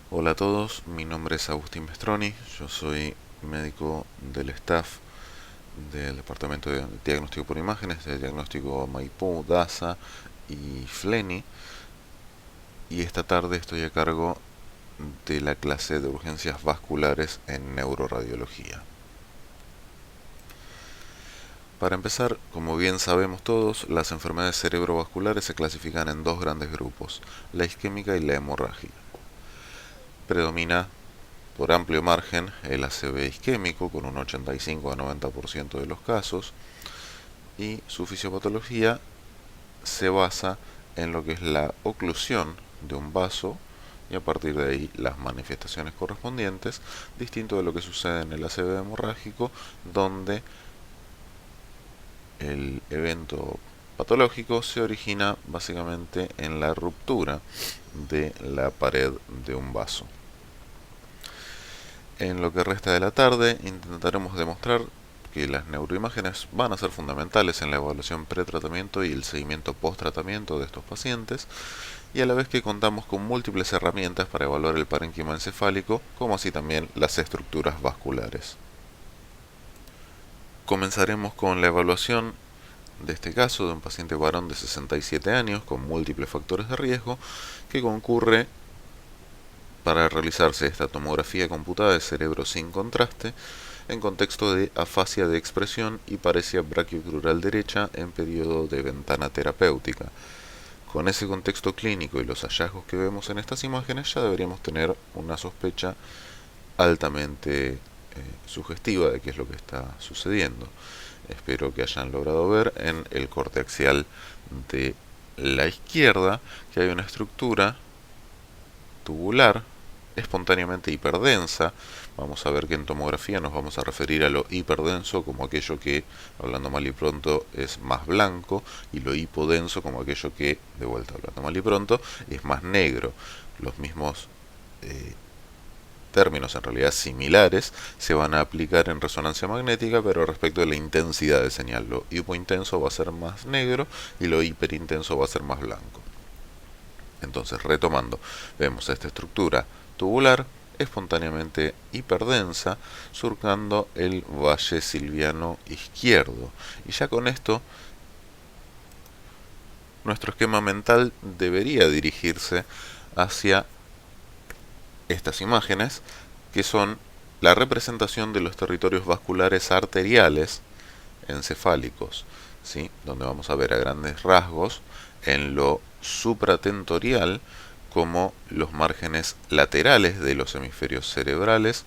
Hola a todos, mi nombre es Agustín Mestroni, yo soy médico del staff del Departamento de Diagnóstico por Imágenes, de Diagnóstico Maipú, DASA y FLENI, y esta tarde estoy a cargo de la clase de urgencias vasculares en neuroradiología. Para empezar, como bien sabemos todos, las enfermedades cerebrovasculares se clasifican en dos grandes grupos, la isquémica y la hemorrágica. Predomina por amplio margen el ACV isquémico con un 85 a 90% de los casos, y su fisiopatología se basa en lo que es la oclusión de un vaso y a partir de ahí las manifestaciones correspondientes, distinto de lo que sucede en el ACV hemorrágico, donde el evento patológico se origina básicamente en la ruptura de la pared de un vaso. En lo que resta de la tarde intentaremos demostrar que las neuroimágenes van a ser fundamentales en la evaluación pretratamiento y el seguimiento post-tratamiento de estos pacientes, y a la vez que contamos con múltiples herramientas para evaluar el parénquima encefálico, como así también las estructuras vasculares. Comenzaremos con la evaluación de este caso de un paciente varón de 67 años con múltiples factores de riesgo que concurre para realizarse esta tomografía computada de cerebro sin contraste en contexto de afasia de expresión y paresia brachiocrural derecha en periodo de ventana terapéutica. Con ese contexto clínico y los hallazgos que vemos en estas imágenes ya deberíamos tener una sospecha altamente sugestiva de qué es lo que está sucediendo. Espero que hayan logrado ver en el corte axial de la izquierda que hay una estructura tubular espontáneamente hiperdensa. Vamos a ver que en tomografía nos vamos a referir a lo hiperdenso como aquello que, hablando mal y pronto, es más blanco, y lo hipodenso como aquello que, de vuelta hablando mal y pronto, es más negro. Los mismos términos en realidad similares se van a aplicar en resonancia magnética, pero respecto de la intensidad de señal. Lo hipointenso va a ser más negro y lo hiperintenso va a ser más blanco. Entonces, retomando, vemos esta estructura tubular espontáneamente hiperdensa surcando el valle silviano izquierdo. Y ya con esto, nuestro esquema mental debería dirigirse hacia estas imágenes, que son la representación de los territorios vasculares arteriales encefálicos, ¿sí? Donde vamos a ver a grandes rasgos en lo supratentorial como los márgenes laterales de los hemisferios cerebrales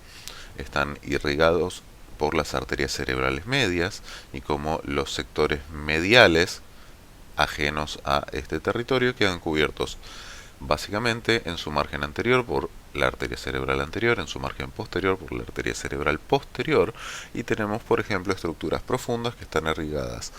están irrigados por las arterias cerebrales medias, y como los sectores mediales ajenos a este territorio quedan cubiertos básicamente en su margen anterior por la arteria cerebral anterior, en su margen posterior por la arteria cerebral posterior, y tenemos por ejemplo estructuras profundas que están irrigadas,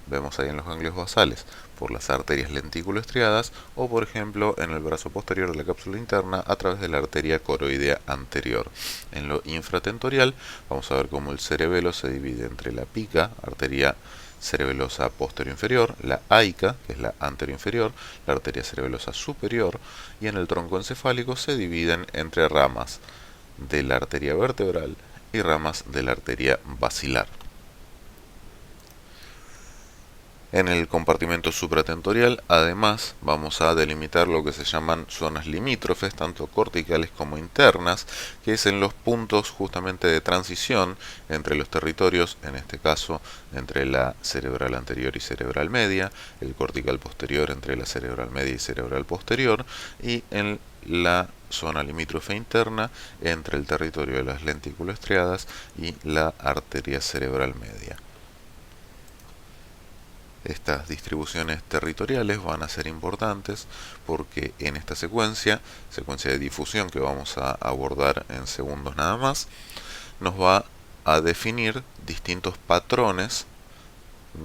vemos ahí en los ganglios basales, por las arterias lentículo-estriadas, o por ejemplo en el brazo posterior de la cápsula interna a través de la arteria coroidea anterior. En lo infratentorial vamos a ver cómo el cerebelo se divide entre la pica, arteria cerebelosa posterior inferior, la AICA, que es la anterior inferior, la arteria cerebelosa superior, y en el tronco encefálico se dividen entre ramas de la arteria vertebral y ramas de la arteria basilar. En el compartimento supratentorial, además, vamos a delimitar lo que se llaman zonas limítrofes, tanto corticales como internas, que es en los puntos justamente de transición entre los territorios, en este caso entre la cerebral anterior y cerebral media, el cortical posterior entre la cerebral media y cerebral posterior, y en la zona limítrofe interna entre el territorio de las lentículo-estriadas y la arteria cerebral media. Estas distribuciones territoriales van a ser importantes porque en esta secuencia de difusión que vamos a abordar en segundos nada más, nos va a definir distintos patrones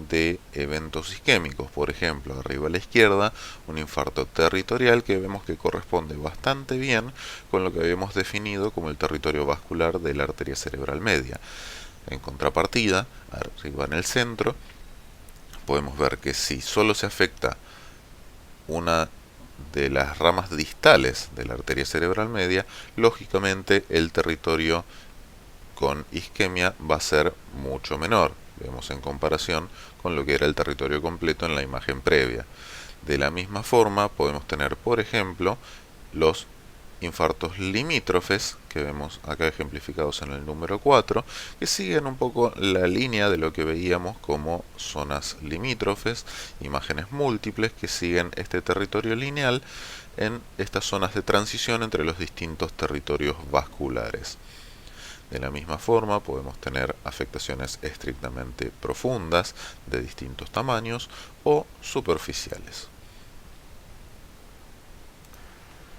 de eventos isquémicos. Por ejemplo, arriba a la izquierda, un infarto territorial que vemos que corresponde bastante bien con lo que habíamos definido como el territorio vascular de la arteria cerebral media. En contrapartida, arriba en el centro, podemos ver que si solo se afecta una de las ramas distales de la arteria cerebral media, lógicamente el territorio con isquemia va a ser mucho menor, vemos en comparación con lo que era el territorio completo en la imagen previa. De la misma forma podemos tener, por ejemplo, los infartos limítrofes, que vemos acá ejemplificados en el número 4, que siguen un poco la línea de lo que veíamos como zonas limítrofes, imágenes múltiples que siguen este territorio lineal en estas zonas de transición entre los distintos territorios vasculares. De la misma forma podemos tener afectaciones estrictamente profundas de distintos tamaños o superficiales.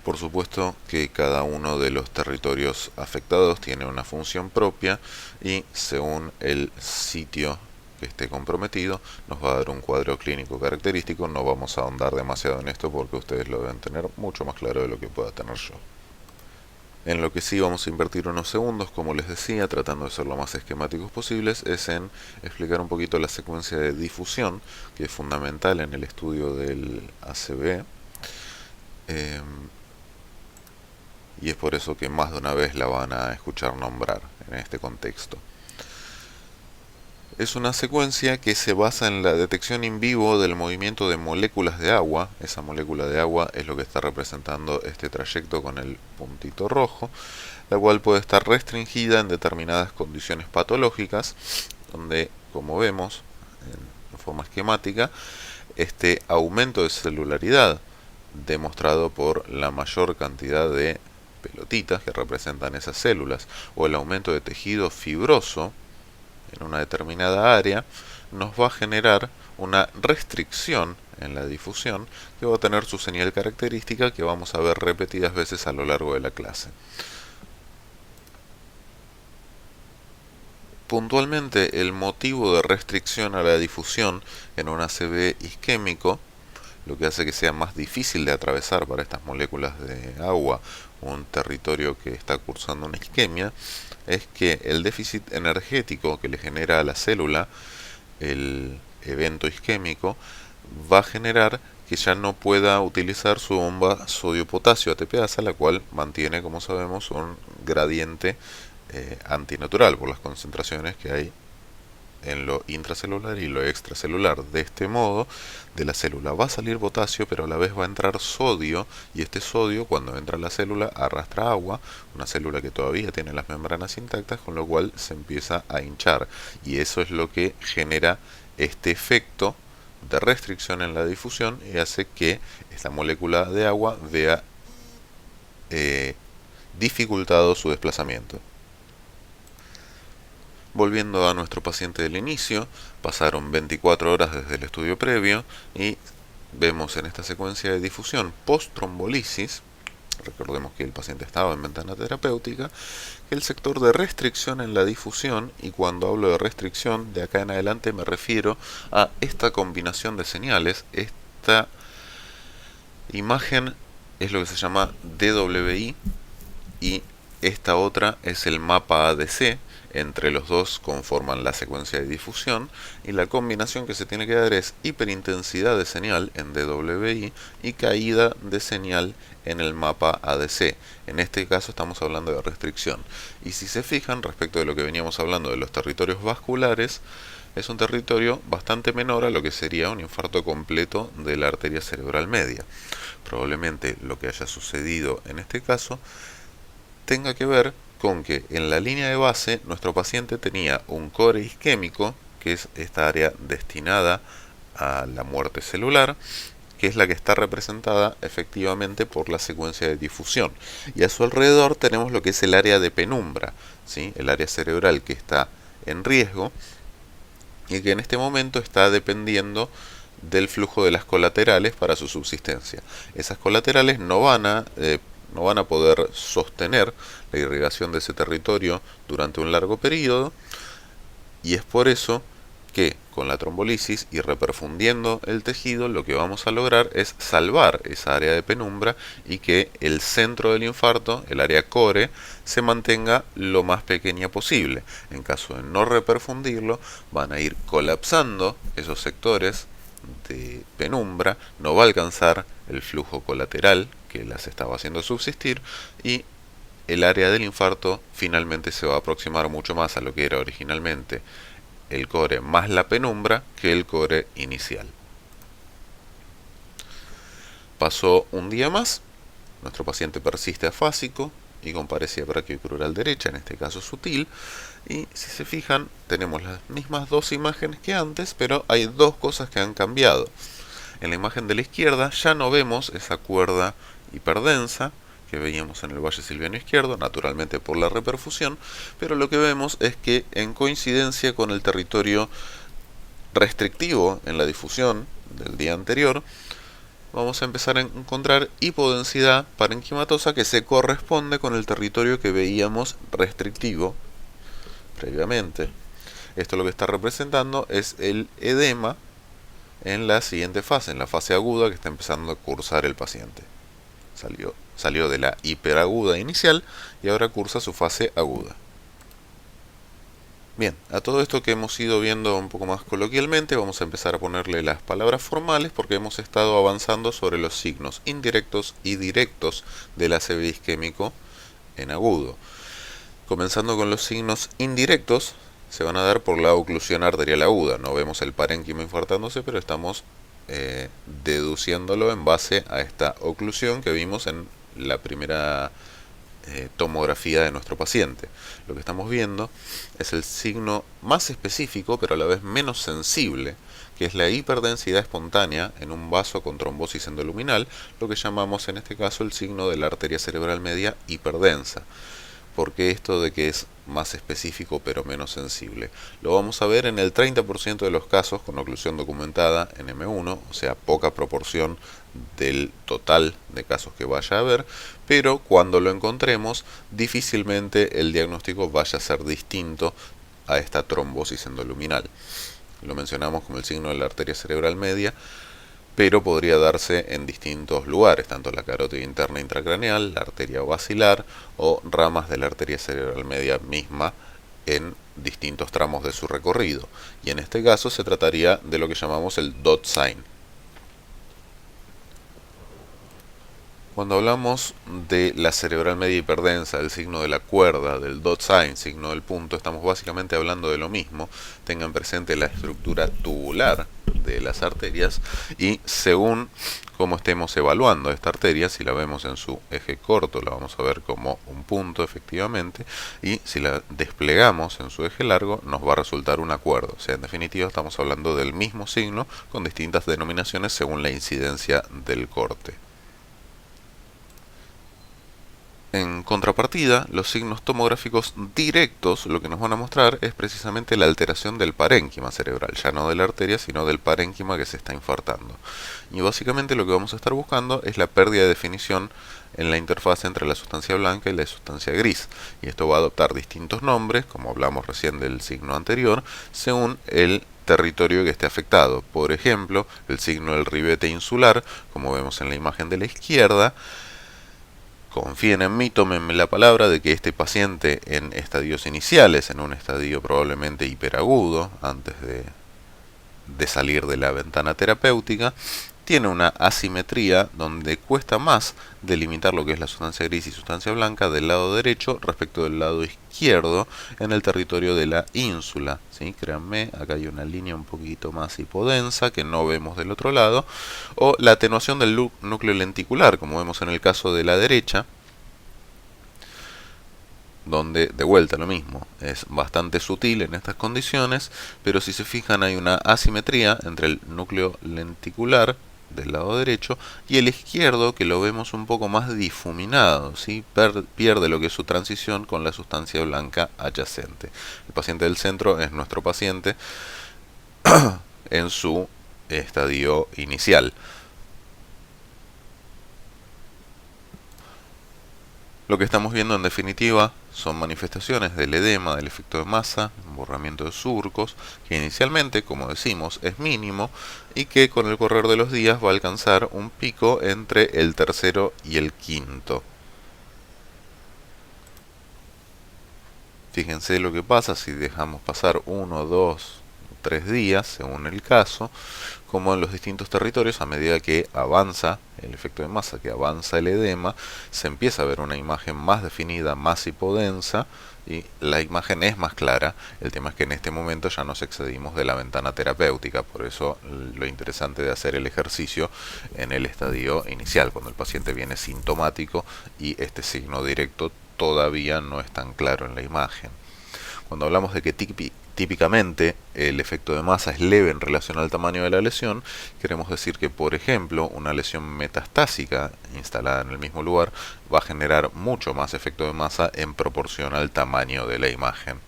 Por supuesto que cada uno de los territorios afectados tiene una función propia y según el sitio que esté comprometido nos va a dar un cuadro clínico característico. No vamos a ahondar demasiado en esto porque ustedes lo deben tener mucho más claro de lo que pueda tener yo. En lo que sí vamos a invertir unos segundos, como les decía, tratando de ser lo más esquemáticos posibles, es en explicar un poquito la secuencia de difusión, que es fundamental en el estudio del ACV. Y es por eso que más de una vez la van a escuchar nombrar en este contexto. Es una secuencia que se basa en la detección in vivo del movimiento de moléculas de agua. Esa molécula de agua es lo que está representando este trayecto con el puntito rojo, la cual puede estar restringida en determinadas condiciones patológicas, donde, como vemos en forma esquemática, este aumento de celularidad demostrado por la mayor cantidad de pelotitas que representan esas células o el aumento de tejido fibroso en una determinada área nos va a generar una restricción en la difusión que va a tener su señal característica que vamos a ver repetidas veces a lo largo de la clase. Puntualmente, el motivo de restricción a la difusión en un ACV isquémico, lo que hace que sea más difícil de atravesar para estas moléculas de agua un territorio que está cursando una isquemia, es que el déficit energético que le genera a la célula el evento isquémico va a generar que ya no pueda utilizar su bomba sodio-potasio ATPasa, la cual mantiene, como sabemos, un gradiente antinatural por las concentraciones que hay en lo intracelular y lo extracelular. De este modo, de la célula va a salir potasio, pero a la vez va a entrar sodio, y este sodio, cuando entra a la célula, arrastra agua, una célula que todavía tiene las membranas intactas, con lo cual se empieza a hinchar, y eso es lo que genera este efecto de restricción en la difusión y hace que esta molécula de agua vea dificultado su desplazamiento. Volviendo a nuestro paciente del inicio, pasaron 24 horas desde el estudio previo y vemos en esta secuencia de difusión post-trombolisis, recordemos que el paciente estaba en ventana terapéutica, que el sector de restricción en la difusión, y cuando hablo de restricción, de acá en adelante me refiero a esta combinación de señales. Esta imagen es lo que se llama DWI y esta otra es el mapa ADC. Entre los dos conforman la secuencia de difusión y la combinación que se tiene que dar es hiperintensidad de señal en DWI y caída de señal en el mapa ADC. En este caso estamos hablando de restricción. Y si se fijan, respecto de lo que veníamos hablando de los territorios vasculares, es un territorio bastante menor a lo que sería un infarto completo de la arteria cerebral media. Probablemente lo que haya sucedido en este caso tenga que ver con que en la línea de base nuestro paciente tenía un core isquémico, que es esta área destinada a la muerte celular, que es la que está representada efectivamente por la secuencia de difusión. Y a su alrededor tenemos lo que es el área de penumbra, ¿sí? El área cerebral que está en riesgo y que en este momento está dependiendo del flujo de las colaterales para su subsistencia. Esas colaterales no van a poder sostener la irrigación de ese territorio durante un largo periodo, y es por eso que con la trombolisis y reperfundiendo el tejido lo que vamos a lograr es salvar esa área de penumbra y que el centro del infarto, el área core, se mantenga lo más pequeña posible. En caso de no reperfundirlo, van a ir colapsando esos sectores de penumbra no va a alcanzar el flujo colateral que las estaba haciendo subsistir, y el área del infarto finalmente se va a aproximar mucho más a lo que era originalmente el core más la penumbra que el core inicial. Pasó un día más, nuestro paciente persiste afásico y con paresia braquiocrural derecha, en este caso sutil, y si se fijan tenemos las mismas dos imágenes que antes, pero hay dos cosas que han cambiado. En la imagen de la izquierda ya no vemos esa cuerda hiperdensa que veíamos en el valle silviano izquierdo, naturalmente por la reperfusión, pero lo que vemos es que en coincidencia con el territorio restrictivo en la difusión del día anterior, vamos a empezar a encontrar hipodensidad parenquimatosa que se corresponde con el territorio que veíamos restrictivo previamente. Esto lo que está representando es el edema en la siguiente fase, en la fase aguda que está empezando a cursar el paciente. Salió de la hiperaguda inicial y ahora cursa su fase aguda. Bien, a todo esto que hemos ido viendo un poco más coloquialmente, vamos a empezar a ponerle las palabras formales porque hemos estado avanzando sobre los signos indirectos y directos del ACV isquémico en agudo. Comenzando con los signos indirectos, se van a dar por la oclusión arterial aguda. No vemos el parénquima infartándose, pero estamos deduciéndolo en base a esta oclusión que vimos en la primera tomografía de nuestro paciente. Lo que estamos viendo es el signo más específico, pero a la vez menos sensible, que es la hiperdensidad espontánea en un vaso con trombosis endoluminal, lo que llamamos en este caso el signo de la arteria cerebral media hiperdensa. ¿Por qué esto de que es más específico pero menos sensible? Lo vamos a ver en el 30% de los casos con oclusión documentada en M1, o sea, poca proporción del total de casos que vaya a haber, pero cuando lo encontremos, difícilmente el diagnóstico vaya a ser distinto a esta trombosis endoluminal. Lo mencionamos como el signo de la arteria cerebral media, pero podría darse en distintos lugares, tanto la carótida interna intracraneal, la arteria basilar o ramas de la arteria cerebral media misma en distintos tramos de su recorrido. Y en este caso se trataría de lo que llamamos el dot sign. Cuando hablamos de la cerebral media hiperdensa, del signo de la cuerda, del dot sign, signo del punto, estamos básicamente hablando de lo mismo. Tengan presente la estructura tubular de las arterias y según cómo estemos evaluando esta arteria, si la vemos en su eje corto la vamos a ver como un punto efectivamente, y si la desplegamos en su eje largo nos va a resultar una cuerda. O sea, en definitiva estamos hablando del mismo signo con distintas denominaciones según la incidencia del corte. En contrapartida, los signos tomográficos directos lo que nos van a mostrar es precisamente la alteración del parénquima cerebral, ya no de la arteria, sino del parénquima que se está infartando. Y básicamente lo que vamos a estar buscando es la pérdida de definición en la interfaz entre la sustancia blanca y la sustancia gris. Y esto va a adoptar distintos nombres, como hablamos recién del signo anterior, según el territorio que esté afectado. Por ejemplo, el signo del ribete insular, como vemos en la imagen de la izquierda. Confíen en mí, tómenme la palabra de que este paciente en estadios iniciales, en un estadio probablemente hiperagudo, antes de salir de la ventana terapéutica, tiene una asimetría donde cuesta más delimitar lo que es la sustancia gris y sustancia blanca del lado derecho respecto del lado izquierdo en el territorio de la ínsula. ¿Sí? Créanme, acá hay una línea un poquito más hipodensa que no vemos del otro lado, o la atenuación del núcleo lenticular, como vemos en el caso de la derecha, donde de vuelta lo mismo, es bastante sutil en estas condiciones, pero si se fijan hay una asimetría entre el núcleo lenticular del lado derecho y el izquierdo, que lo vemos un poco más difuminado, ¿sí? Pierde lo que es su transición con la sustancia blanca adyacente. El paciente del centro es nuestro paciente en su estadio inicial. Lo que estamos viendo en definitiva son manifestaciones del edema, del efecto de masa, borramiento de surcos, que inicialmente, como decimos, es mínimo y que con el correr de los días va a alcanzar un pico entre el tercero y el quinto. Fíjense lo que pasa si dejamos pasar 1, 2, 3 días, según el caso, como en los distintos territorios, a medida que avanza el efecto de masa, que avanza el edema, se empieza a ver una imagen más definida, más hipodensa, y la imagen es más clara. El tema es que en este momento ya nos excedimos de la ventana terapéutica, por eso lo interesante de hacer el ejercicio en el estadio inicial, cuando el paciente viene sintomático y este signo directo todavía no es tan claro en la imagen. Cuando hablamos de que típicamente el efecto de masa es leve en relación al tamaño de la lesión, queremos decir que, por ejemplo, una lesión metastásica instalada en el mismo lugar va a generar mucho más efecto de masa en proporción al tamaño de la imagen,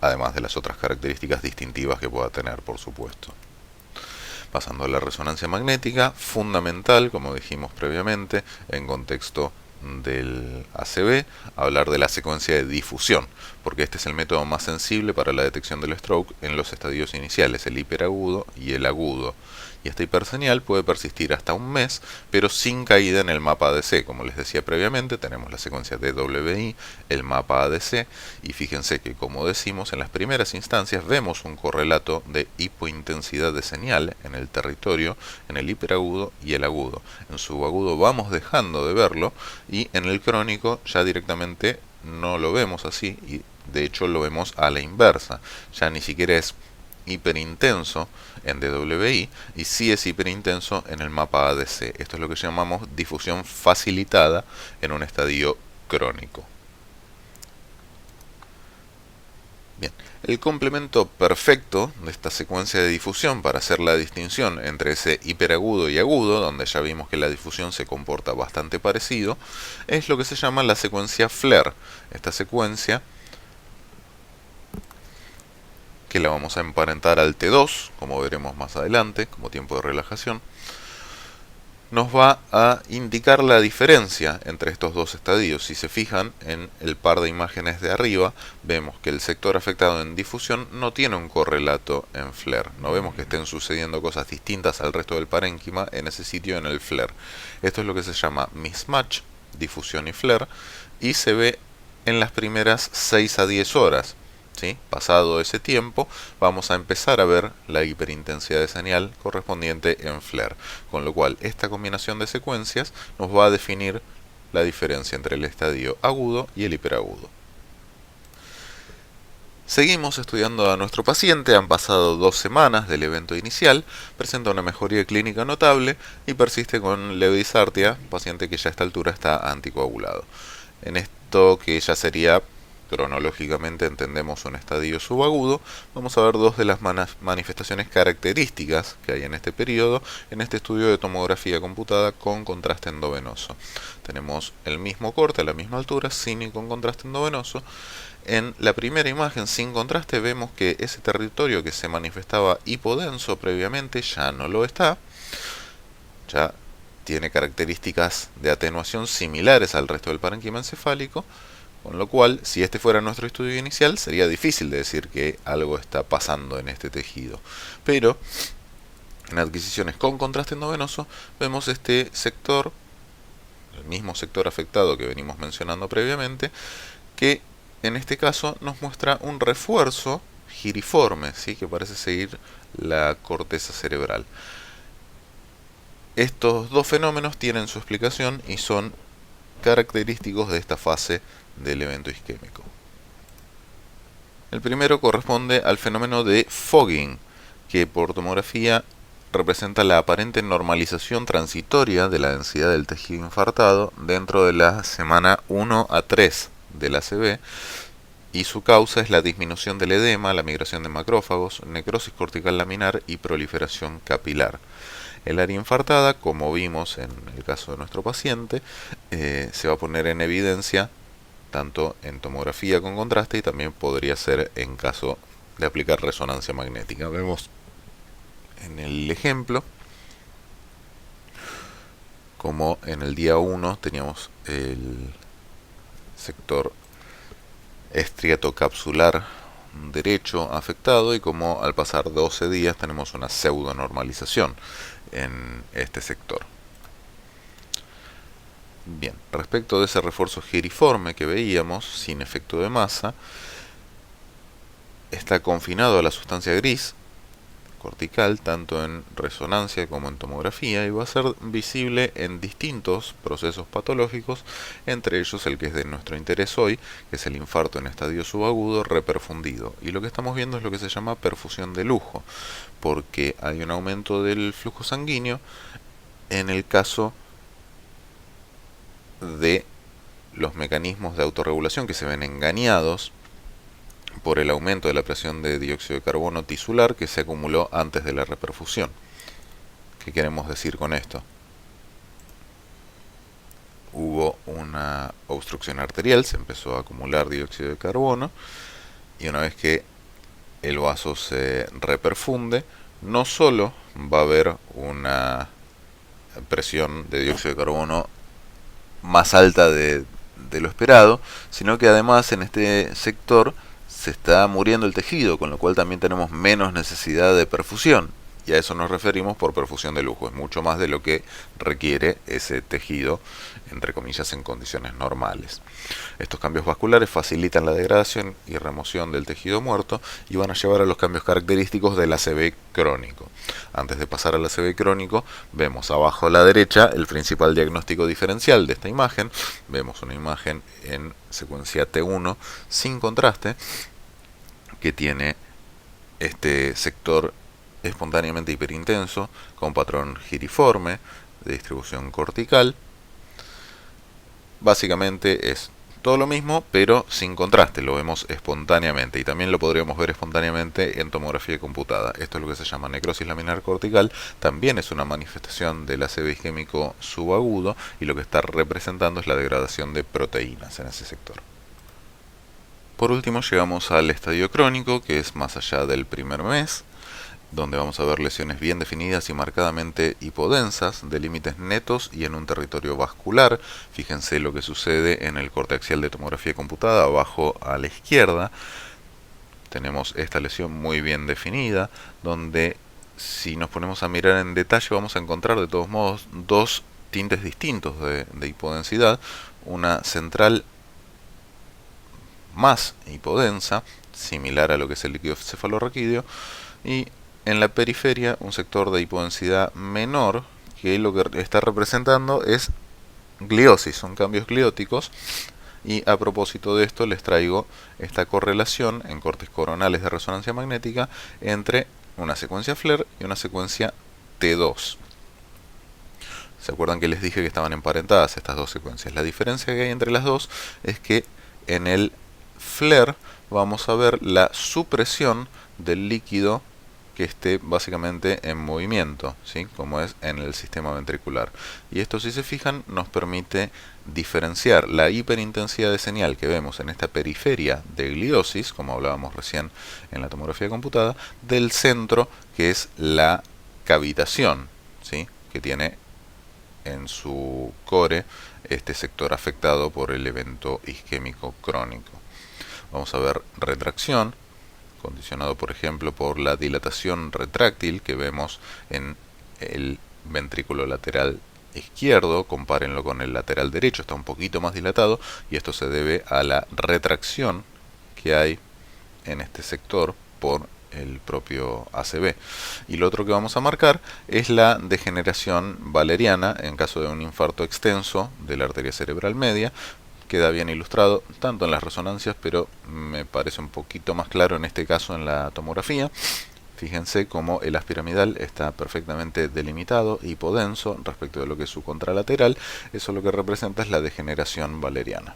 además de las otras características distintivas que pueda tener, por supuesto. Pasando a la resonancia magnética, fundamental, como dijimos previamente, en contexto del ACV, hablar de la secuencia de difusión, porque este es el método más sensible para la detección del stroke en los estadios iniciales, el hiperagudo y el agudo. Y esta hiperseñal puede persistir hasta un mes, pero sin caída en el mapa ADC. Como les decía previamente, tenemos la secuencia DWI, el mapa ADC, y fíjense que, como decimos, en las primeras instancias vemos un correlato de hipointensidad de señal en el territorio, en el hiperagudo y el agudo. En subagudo vamos dejando de verlo, y en el crónico ya directamente no lo vemos así, y de hecho lo vemos a la inversa. Ya ni siquiera es hiperintenso en DWI y sí es hiperintenso en el mapa ADC. Esto es lo que llamamos difusión facilitada en un estadio crónico. Bien, el complemento perfecto de esta secuencia de difusión para hacer la distinción entre ese hiperagudo y agudo, donde ya vimos que la difusión se comporta bastante parecido, es lo que se llama la secuencia FLAIR. Esta secuencia, que la vamos a emparentar al T2, como veremos más adelante, como tiempo de relajación, nos va a indicar la diferencia entre estos dos estadios. Si se fijan en el par de imágenes de arriba, vemos que el sector afectado en difusión no tiene un correlato en FLAIR. No vemos que estén sucediendo cosas distintas al resto del parénquima en ese sitio en el FLAIR. Esto es lo que se llama mismatch, difusión y FLAIR, y se ve en las primeras 6 a 10 horas. ¿Sí? Pasado ese tiempo, vamos a empezar a ver la hiperintensidad de señal correspondiente en FLAIR, con lo cual esta combinación de secuencias nos va a definir la diferencia entre el estadio agudo y el hiperagudo. Seguimos estudiando a nuestro paciente, han pasado 2 semanas del evento inicial, presenta una mejoría clínica notable y persiste con levedisartia, paciente que ya a esta altura está anticoagulado. En esto, que ya sería, cronológicamente entendemos, un estadio subagudo, vamos a ver 2 de las manifestaciones características que hay en este periodo, en este estudio de tomografía computada con contraste endovenoso. Tenemos el mismo corte a la misma altura, sin y con contraste endovenoso. En la primera imagen sin contraste vemos que ese territorio que se manifestaba hipodenso previamente ya no lo está, ya tiene características de atenuación similares al resto del parénquima encefálico, con lo cual, si este fuera nuestro estudio inicial, sería difícil de decir que algo está pasando en este tejido. Pero en adquisiciones con contraste endovenoso vemos este sector, el mismo sector afectado que venimos mencionando previamente, que en este caso nos muestra un refuerzo giriforme, ¿sí? Que parece seguir la corteza cerebral. Estos 2 fenómenos tienen su explicación y son característicos de esta fase del evento isquémico. El primero corresponde al fenómeno de fogging, que por tomografía representa la aparente normalización transitoria de la densidad del tejido infartado dentro de la semana 1 a 3 del ACV, y su causa es la disminución del edema, la migración de macrófagos, necrosis cortical laminar y proliferación capilar. El área infartada, como vimos en el caso de nuestro paciente, se va a poner en evidencia tanto en tomografía con contraste y también podría ser en caso de aplicar resonancia magnética. Vemos en el ejemplo como en el día 1 teníamos el sector estriatocapsular derecho afectado y como al pasar 12 días tenemos una pseudo normalización en este sector. Bien, respecto de ese refuerzo giriforme que veíamos sin efecto de masa, está confinado a la sustancia gris cortical, tanto en resonancia como en tomografía, y va a ser visible en distintos procesos patológicos, entre ellos el que es de nuestro interés hoy, que es el infarto en estadio subagudo reperfundido. Y lo que estamos viendo es lo que se llama perfusión de lujo, porque hay un aumento del flujo sanguíneo en el caso de los mecanismos de autorregulación que se ven engañados por el aumento de la presión de dióxido de carbono tisular que se acumuló antes de la reperfusión. ¿Qué queremos decir con esto? Hubo una obstrucción arterial, se empezó a acumular dióxido de carbono, y una vez que el vaso se reperfunde, no solo va a haber una presión de dióxido de carbono más alta de lo esperado, sino que además en este sector se está muriendo el tejido, con lo cual también tenemos menos necesidad de perfusión. Y a eso nos referimos por perfusión de lujo. Es mucho más de lo que requiere ese tejido, entre comillas, en condiciones normales. Estos cambios vasculares facilitan la degradación y remoción del tejido muerto y van a llevar a los cambios característicos del ACV crónico. Antes de pasar al ACV crónico, vemos abajo a la derecha el principal diagnóstico diferencial de esta imagen. Vemos una imagen en secuencia T1 sin contraste, que tiene este sector espontáneamente hiperintenso con patrón giriforme de distribución cortical. Básicamente es todo lo mismo, pero sin contraste, lo vemos espontáneamente, y también lo podríamos ver espontáneamente en tomografía computada. Esto es lo que se llama necrosis laminar cortical, también es una manifestación del ACV isquémico subagudo, y lo que está representando es la degradación de proteínas en ese sector. Por último llegamos al estadio crónico, que es más allá del primer mes, donde vamos a ver lesiones bien definidas y marcadamente hipodensas, de límites netos y en un territorio vascular. Fíjense lo que sucede en el corte axial de tomografía computada, abajo a la izquierda. Tenemos esta lesión muy bien definida, donde si nos ponemos a mirar en detalle vamos a encontrar de todos modos dos tintes distintos de hipodensidad. Una central más hipodensa, similar a lo que es el líquido cefalorraquídeo, y en la periferia un sector de hipodensidad menor, que lo que está representando es gliosis, son cambios glióticos. Y a propósito de esto les traigo esta correlación en cortes coronales de resonancia magnética entre una secuencia FLAIR y una secuencia T2. ¿Se acuerdan que les dije que estaban emparentadas estas dos secuencias? La diferencia que hay entre las dos es que en el FLAIR vamos a ver la supresión del líquido que esté básicamente en movimiento, ¿sí? Como es en el sistema ventricular. Y esto, si se fijan, nos permite diferenciar la hiperintensidad de señal que vemos en esta periferia de gliosis, como hablábamos recién en la tomografía computada, del centro, que es la cavitación, ¿sí? Que tiene en su core este sector afectado por el evento isquémico crónico. Vamos a ver retracción, condicionado por ejemplo por la dilatación retráctil que vemos en el ventrículo lateral izquierdo. Compárenlo con el lateral derecho, está un poquito más dilatado, y esto se debe a la retracción que hay en este sector por el propio ACV. Y lo otro que vamos a marcar es la degeneración valeriana en caso de un infarto extenso de la arteria cerebral media. Queda bien ilustrado tanto en las resonancias, pero me parece un poquito más claro en este caso en la tomografía. Fíjense cómo el haz piramidal está perfectamente delimitado, hipodenso respecto de lo que es su contralateral. Eso lo que representa es la degeneración valeriana.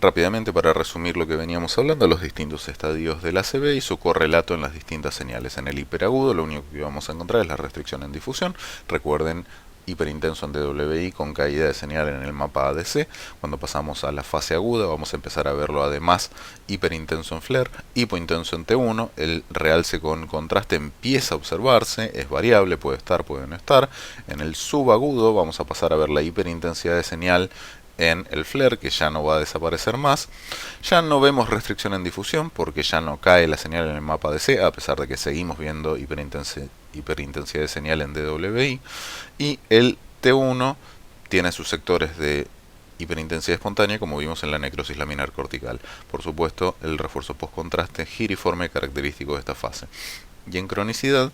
Rápidamente, para resumir lo que veníamos hablando, los distintos estadios del ACV y su correlato en las distintas señales. En el hiperagudo lo único que vamos a encontrar es la restricción en difusión. Recuerden, hiperintenso en DWI con caída de señal en el mapa ADC. Cuando pasamos a la fase aguda vamos a empezar a verlo además hiperintenso en FLAIR, hipointenso en T1, el realce con contraste empieza a observarse, es variable, puede estar, puede no estar. En el subagudo vamos a pasar a ver la hiperintensidad de señal en el FLAIR, que ya no va a desaparecer más. Ya no vemos restricción en difusión porque ya no cae la señal en el mapa ADC, a pesar de que seguimos viendo hiperintensidad de señal en DWI. Y el T1 tiene sus sectores de hiperintensidad espontánea, como vimos en la necrosis laminar cortical. Por supuesto, el refuerzo postcontraste giriforme característico de esta fase. Y en cronicidad,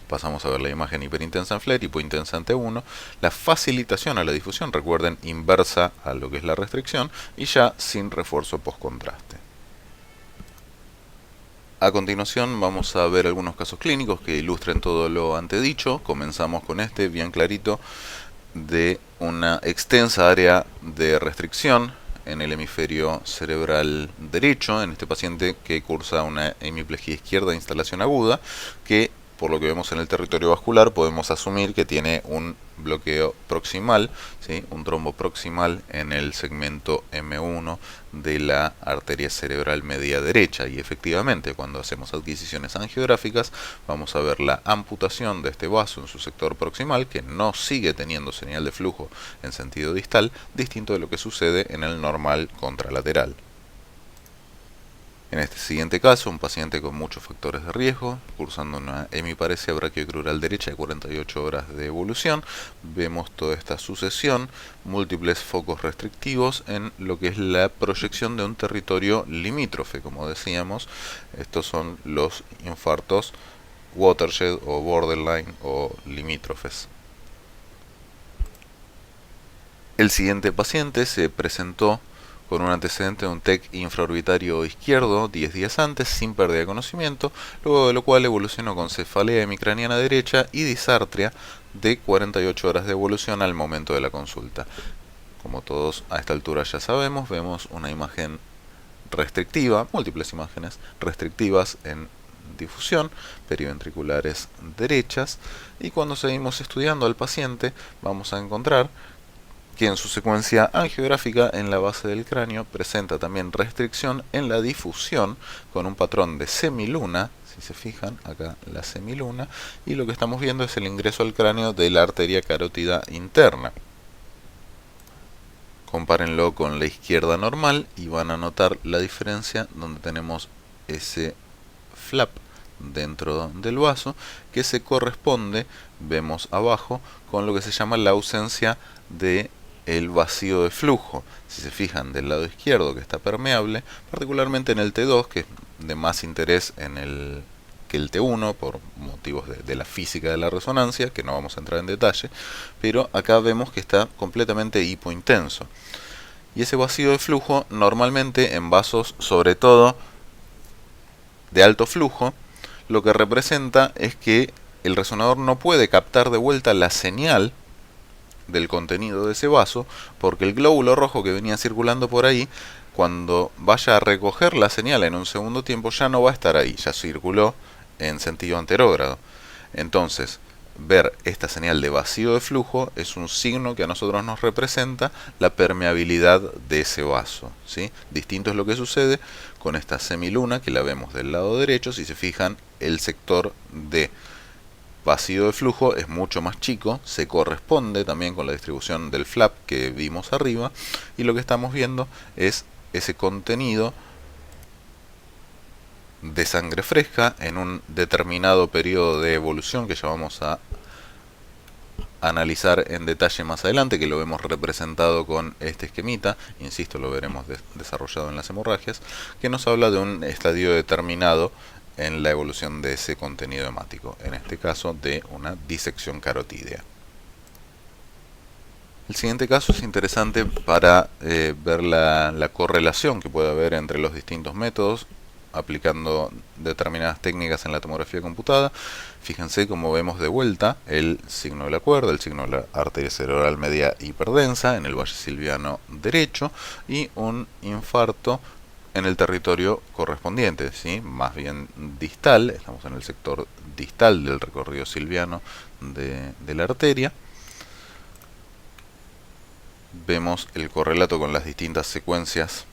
pasamos a ver la imagen hiperintensa en FLAIR, hipointensa en T1, la facilitación a la difusión, recuerden, inversa a lo que es la restricción, y ya sin refuerzo postcontraste. A continuación vamos a ver algunos casos clínicos que ilustren todo lo antedicho. Comenzamos con este bien clarito de una extensa área de restricción en el hemisferio cerebral derecho, en este paciente que cursa una hemiplegia izquierda de instalación aguda, que por lo que vemos en el territorio vascular podemos asumir que tiene un bloqueo proximal, ¿sí? Un trombo proximal en el segmento M1 de la arteria cerebral media derecha, y efectivamente cuando hacemos adquisiciones angiográficas vamos a ver la amputación de este vaso en su sector proximal, que no sigue teniendo señal de flujo en sentido distal, distinto de lo que sucede en el normal contralateral. En este siguiente caso, un paciente con muchos factores de riesgo, cursando una hemiparesia brachiocrural derecha de 48 horas de evolución. Vemos toda esta sucesión, múltiples focos restrictivos en lo que es la proyección de un territorio limítrofe, como decíamos. Estos son los infartos watershed o borderline o limítrofes. El siguiente paciente se presentó con un antecedente de un TEC infraorbitario izquierdo 10 días antes, sin pérdida de conocimiento, luego de lo cual evolucionó con cefalea hemicraniana derecha y disartria de 48 horas de evolución al momento de la consulta. Como todos a esta altura ya sabemos, vemos una imagen restrictiva, múltiples imágenes restrictivas en difusión, periventriculares derechas, y cuando seguimos estudiando al paciente vamos a encontrar que en su secuencia angiográfica en la base del cráneo presenta también restricción en la difusión con un patrón de semiluna, si se fijan acá la semiluna, y lo que estamos viendo es el ingreso al cráneo de la arteria carótida interna. Compárenlo con la izquierda normal y van a notar la diferencia donde tenemos ese flap dentro del vaso que se corresponde, vemos abajo, con lo que se llama la ausencia de el vacío de flujo. Si se fijan del lado izquierdo, que está permeable, particularmente en el T2, que es de más interés que el T1 por motivos de la física de la resonancia, que no vamos a entrar en detalle, pero acá vemos que está completamente hipointenso. Y ese vacío de flujo normalmente en vasos, sobre todo de alto flujo, lo que representa es que el resonador no puede captar de vuelta la señal del contenido de ese vaso, porque el glóbulo rojo que venía circulando por ahí, cuando vaya a recoger la señal en un segundo tiempo, ya no va a estar ahí, ya circuló en sentido anterógrado. Entonces, ver esta señal de vacío de flujo es un signo que a nosotros nos representa la permeabilidad de ese vaso, ¿sí? Distinto es lo que sucede con esta semiluna, que la vemos del lado derecho. Si se fijan, el sector de vacío de flujo es mucho más chico, se corresponde también con la distribución del flap que vimos arriba, y lo que estamos viendo es ese contenido de sangre fresca en un determinado periodo de evolución que ya vamos a analizar en detalle más adelante, que lo vemos representado con este esquemita, insisto, lo veremos desarrollado en las hemorragias, que nos habla de un estadio determinado en la evolución de ese contenido hemático, en este caso de una disección carotídea. El siguiente caso es interesante para ver la correlación que puede haber entre los distintos métodos aplicando determinadas técnicas en la tomografía computada. Fíjense cómo vemos de vuelta el signo de la cuerda, el signo de la arteria cerebral media hiperdensa en el valle silviano derecho y un infarto en el territorio correspondiente, ¿sí? Más bien distal, estamos en el sector distal del recorrido silviano de la arteria. Vemos el correlato con las distintas secuencias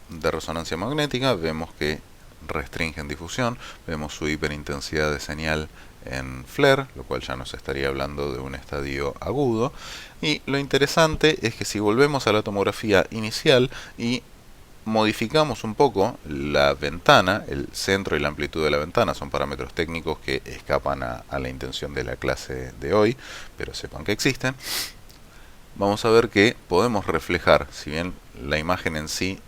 de resonancia magnética, vemos que restringen difusión, vemos su hiperintensidad de señal en FLAIR, lo cual ya nos estaría hablando de un estadio agudo. Y lo interesante es que si volvemos a la tomografía inicial y modificamos un poco la ventana, el centro y la amplitud de la ventana son parámetros técnicos que escapan a la intención de la clase de hoy, pero sepan que existen. vamos a ver que podemos reflejar, si bien la imagen en sí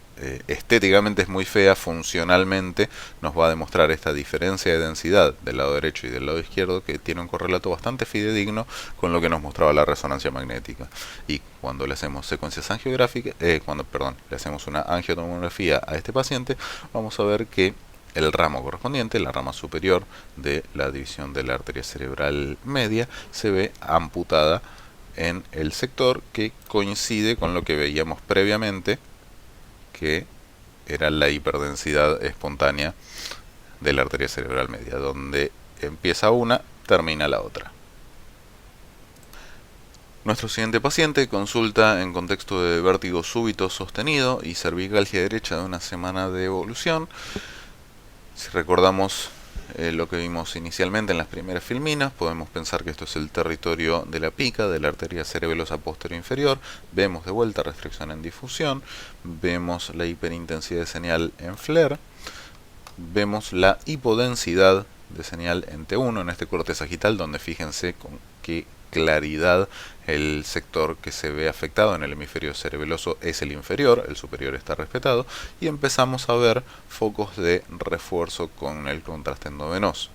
estéticamente es muy fea, funcionalmente nos va a demostrar esta diferencia de densidad del lado derecho y del lado izquierdo, que tiene un correlato bastante fidedigno con lo que nos mostraba la resonancia magnética. Y cuando le hacemos secuencias angiográficas, le hacemos una angiotomografía a este paciente, vamos a ver que el ramo correspondiente, la rama superior de la división de la arteria cerebral media, se ve amputada en el sector que coincide con lo que veíamos previamente, que era la hiperdensidad espontánea de la arteria cerebral media, donde empieza una, termina la otra. Nuestro siguiente paciente consulta en contexto de vértigo súbito sostenido y cervicalgia derecha de una semana de evolución. Si recordamos lo que vimos inicialmente en las primeras filminas, podemos pensar que esto es el territorio de la pica, de la arteria cerebelosa posterior inferior. Vemos de vuelta restricción en difusión, vemos la hiperintensidad de señal en FLAIR, vemos la hipodensidad de señal en T1 en este corte sagital, donde fíjense con qué claridad el sector que se ve afectado en el hemisferio cerebeloso es el inferior, el superior está respetado, y empezamos a ver focos de refuerzo con el contraste endovenoso.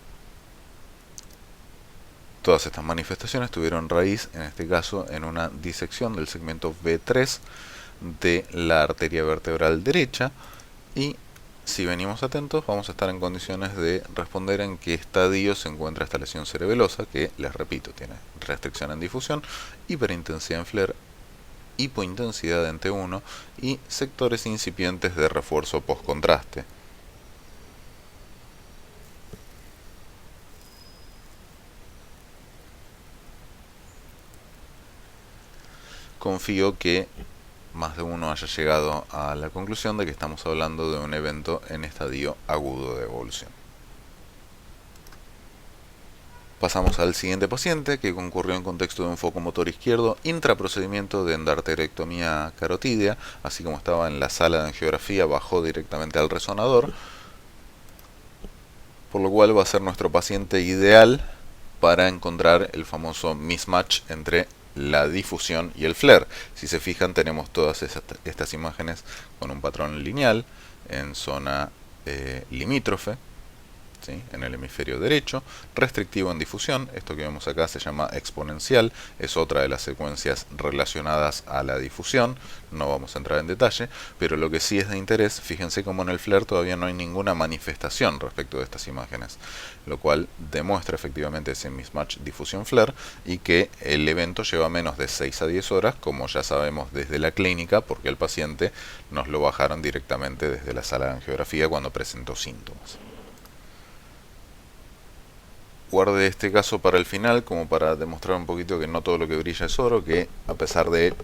Todas estas manifestaciones tuvieron raíz, en este caso, en una disección del segmento V3 de la arteria vertebral derecha, y si venimos atentos vamos a estar en condiciones de responder en qué estadio se encuentra esta lesión cerebelosa, que, les repito, tiene restricción en difusión, hiperintensidad en FLAIR, hipointensidad en T1 y sectores incipientes de refuerzo postcontraste. Confío que más de uno haya llegado a la conclusión de que estamos hablando de un evento en estadio agudo de evolución. Pasamos al siguiente paciente, que concurrió en contexto de un foco motor izquierdo intraprocedimiento de endarterectomía carotídea. Así como estaba en la sala de angiografía, bajó directamente al resonador, por lo cual va a ser nuestro paciente ideal para encontrar el famoso mismatch entre la difusión y el FLAIR. Si se fijan, tenemos todas estas imágenes con un patrón lineal en zona limítrofe, ¿sí?, en el hemisferio derecho, restrictivo en difusión. Esto que vemos acá se llama exponencial, es otra de las secuencias relacionadas a la difusión, no vamos a entrar en detalle, pero lo que sí es de interés, fíjense como en el FLAIR todavía no hay ninguna manifestación respecto de estas imágenes, lo cual demuestra efectivamente ese mismatch difusión-FLAIR y que el evento lleva menos de 6 a 10 horas, como ya sabemos desde la clínica, porque el paciente nos lo bajaron directamente desde la sala de angiografía cuando presentó síntomas. Guarde este caso para el final, como para demostrar un poquito que no todo lo que brilla es oro, que a pesar de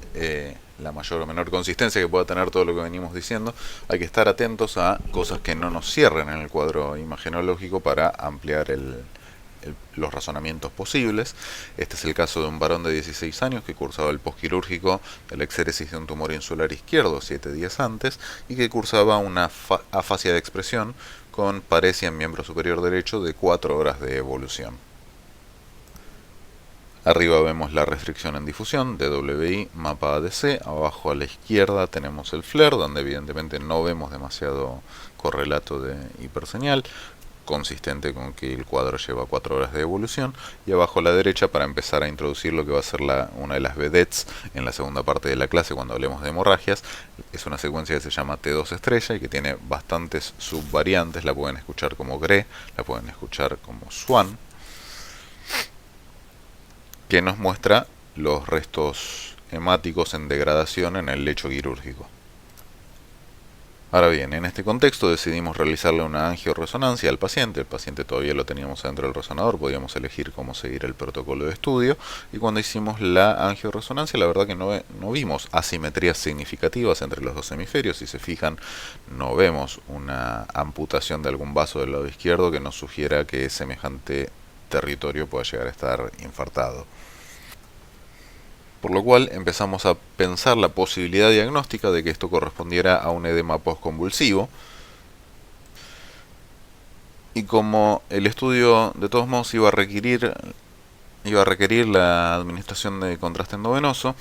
la mayor o menor consistencia que pueda tener todo lo que venimos diciendo, hay que estar atentos a cosas que no nos cierren en el cuadro imagenológico para ampliar los razonamientos posibles. Este es el caso de un varón de 16 años que cursaba el posquirúrgico de la exéresis de un tumor insular izquierdo 7 días antes y que cursaba una afasia de expresión con paresia en miembro superior derecho de 4 horas de evolución. Arriba vemos la restricción en difusión, DWI, mapa ADC. Abajo a la izquierda tenemos el FLAIR, donde evidentemente no vemos demasiado correlato de hiperseñal, consistente con que el cuadro lleva 4 horas de evolución. Y abajo a la derecha, para empezar a introducir lo que va a ser una de las vedettes en la segunda parte de la clase cuando hablemos de hemorragias, es una secuencia que se llama T2 estrella y que tiene bastantes subvariantes. La pueden escuchar como GRE, la pueden escuchar como SWAN, que nos muestra los restos hemáticos en degradación en el lecho quirúrgico. Ahora bien, en este contexto decidimos realizarle una angioresonancia al paciente. El paciente todavía lo teníamos dentro del resonador, podíamos elegir cómo seguir el protocolo de estudio. Y cuando hicimos la angioresonancia, la verdad que no vimos asimetrías significativas entre los dos hemisferios. Si se fijan, no vemos una amputación de algún vaso del lado izquierdo que nos sugiera que semejante territorio pueda llegar a estar infartado. Por lo cual empezamos a pensar la posibilidad diagnóstica de que esto correspondiera a un edema postconvulsivo. Y como el estudio de todos modos iba a requerir iba a requerir la administración de contraste endovenoso,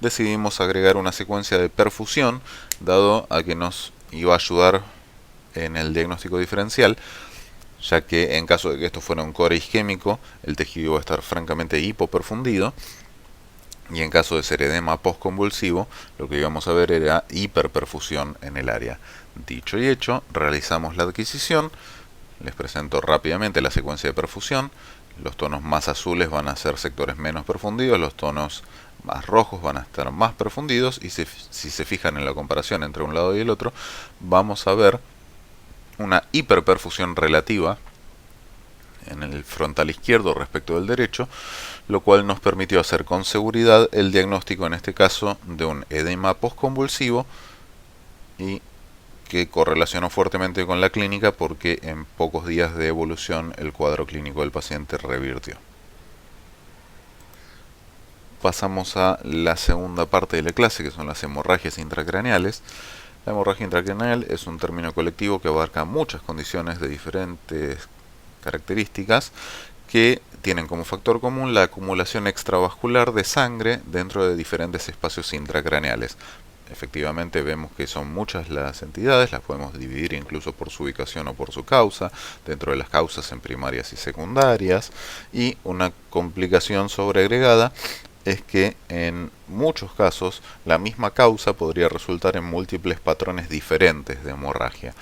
decidimos agregar una secuencia de perfusión, dado a que nos iba a ayudar en el diagnóstico diferencial, ya que en caso de que esto fuera un core isquémico, el tejido iba a estar francamente hipoperfundido, y en caso de ser edema postconvulsivo, lo que íbamos a ver era hiperperfusión en el área. Dicho y hecho, realizamos la adquisición. Les presento rápidamente la secuencia de perfusión. Los tonos más azules van a ser sectores menos perfundidos, los tonos más rojos van a estar más perfundidos, y si se fijan en la comparación entre un lado y el otro, vamos a ver una hiperperfusión relativa en el frontal izquierdo respecto del derecho, lo cual nos permitió hacer con seguridad el diagnóstico, en este caso, de un edema postconvulsivo, y que correlacionó fuertemente con la clínica porque en pocos días de evolución el cuadro clínico del paciente revirtió. Pasamos a la segunda parte de la clase, que son las hemorragias intracraneales. La hemorragia intracraneal es un término colectivo que abarca muchas condiciones de diferentes características que tienen como factor común la acumulación extravascular de sangre dentro de diferentes espacios intracraneales. Efectivamente vemos que son muchas las entidades, las podemos dividir incluso por su ubicación o por su causa, dentro de las causas en primarias y secundarias, y una complicación sobreagregada es que en muchos casos la misma causa podría resultar en múltiples patrones diferentes de hemorragia.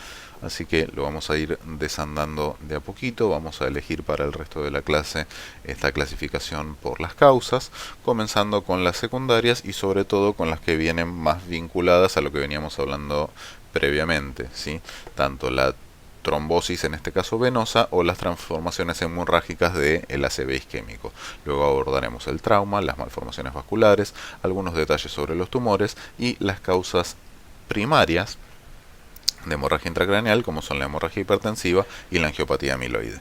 Así que lo vamos a ir desandando de a poquito. Vamos a elegir para el resto de la clase esta clasificación por las causas, comenzando con las secundarias y sobre todo con las que vienen más vinculadas a lo que veníamos hablando previamente, ¿sí? Tanto la trombosis, en este caso venosa, o las transformaciones hemorrágicas del ACV isquémico. Luego abordaremos el trauma, las malformaciones vasculares, algunos detalles sobre los tumores y las causas primarias de hemorragia intracraneal, como son la hemorragia hipertensiva y la angiopatía amiloide.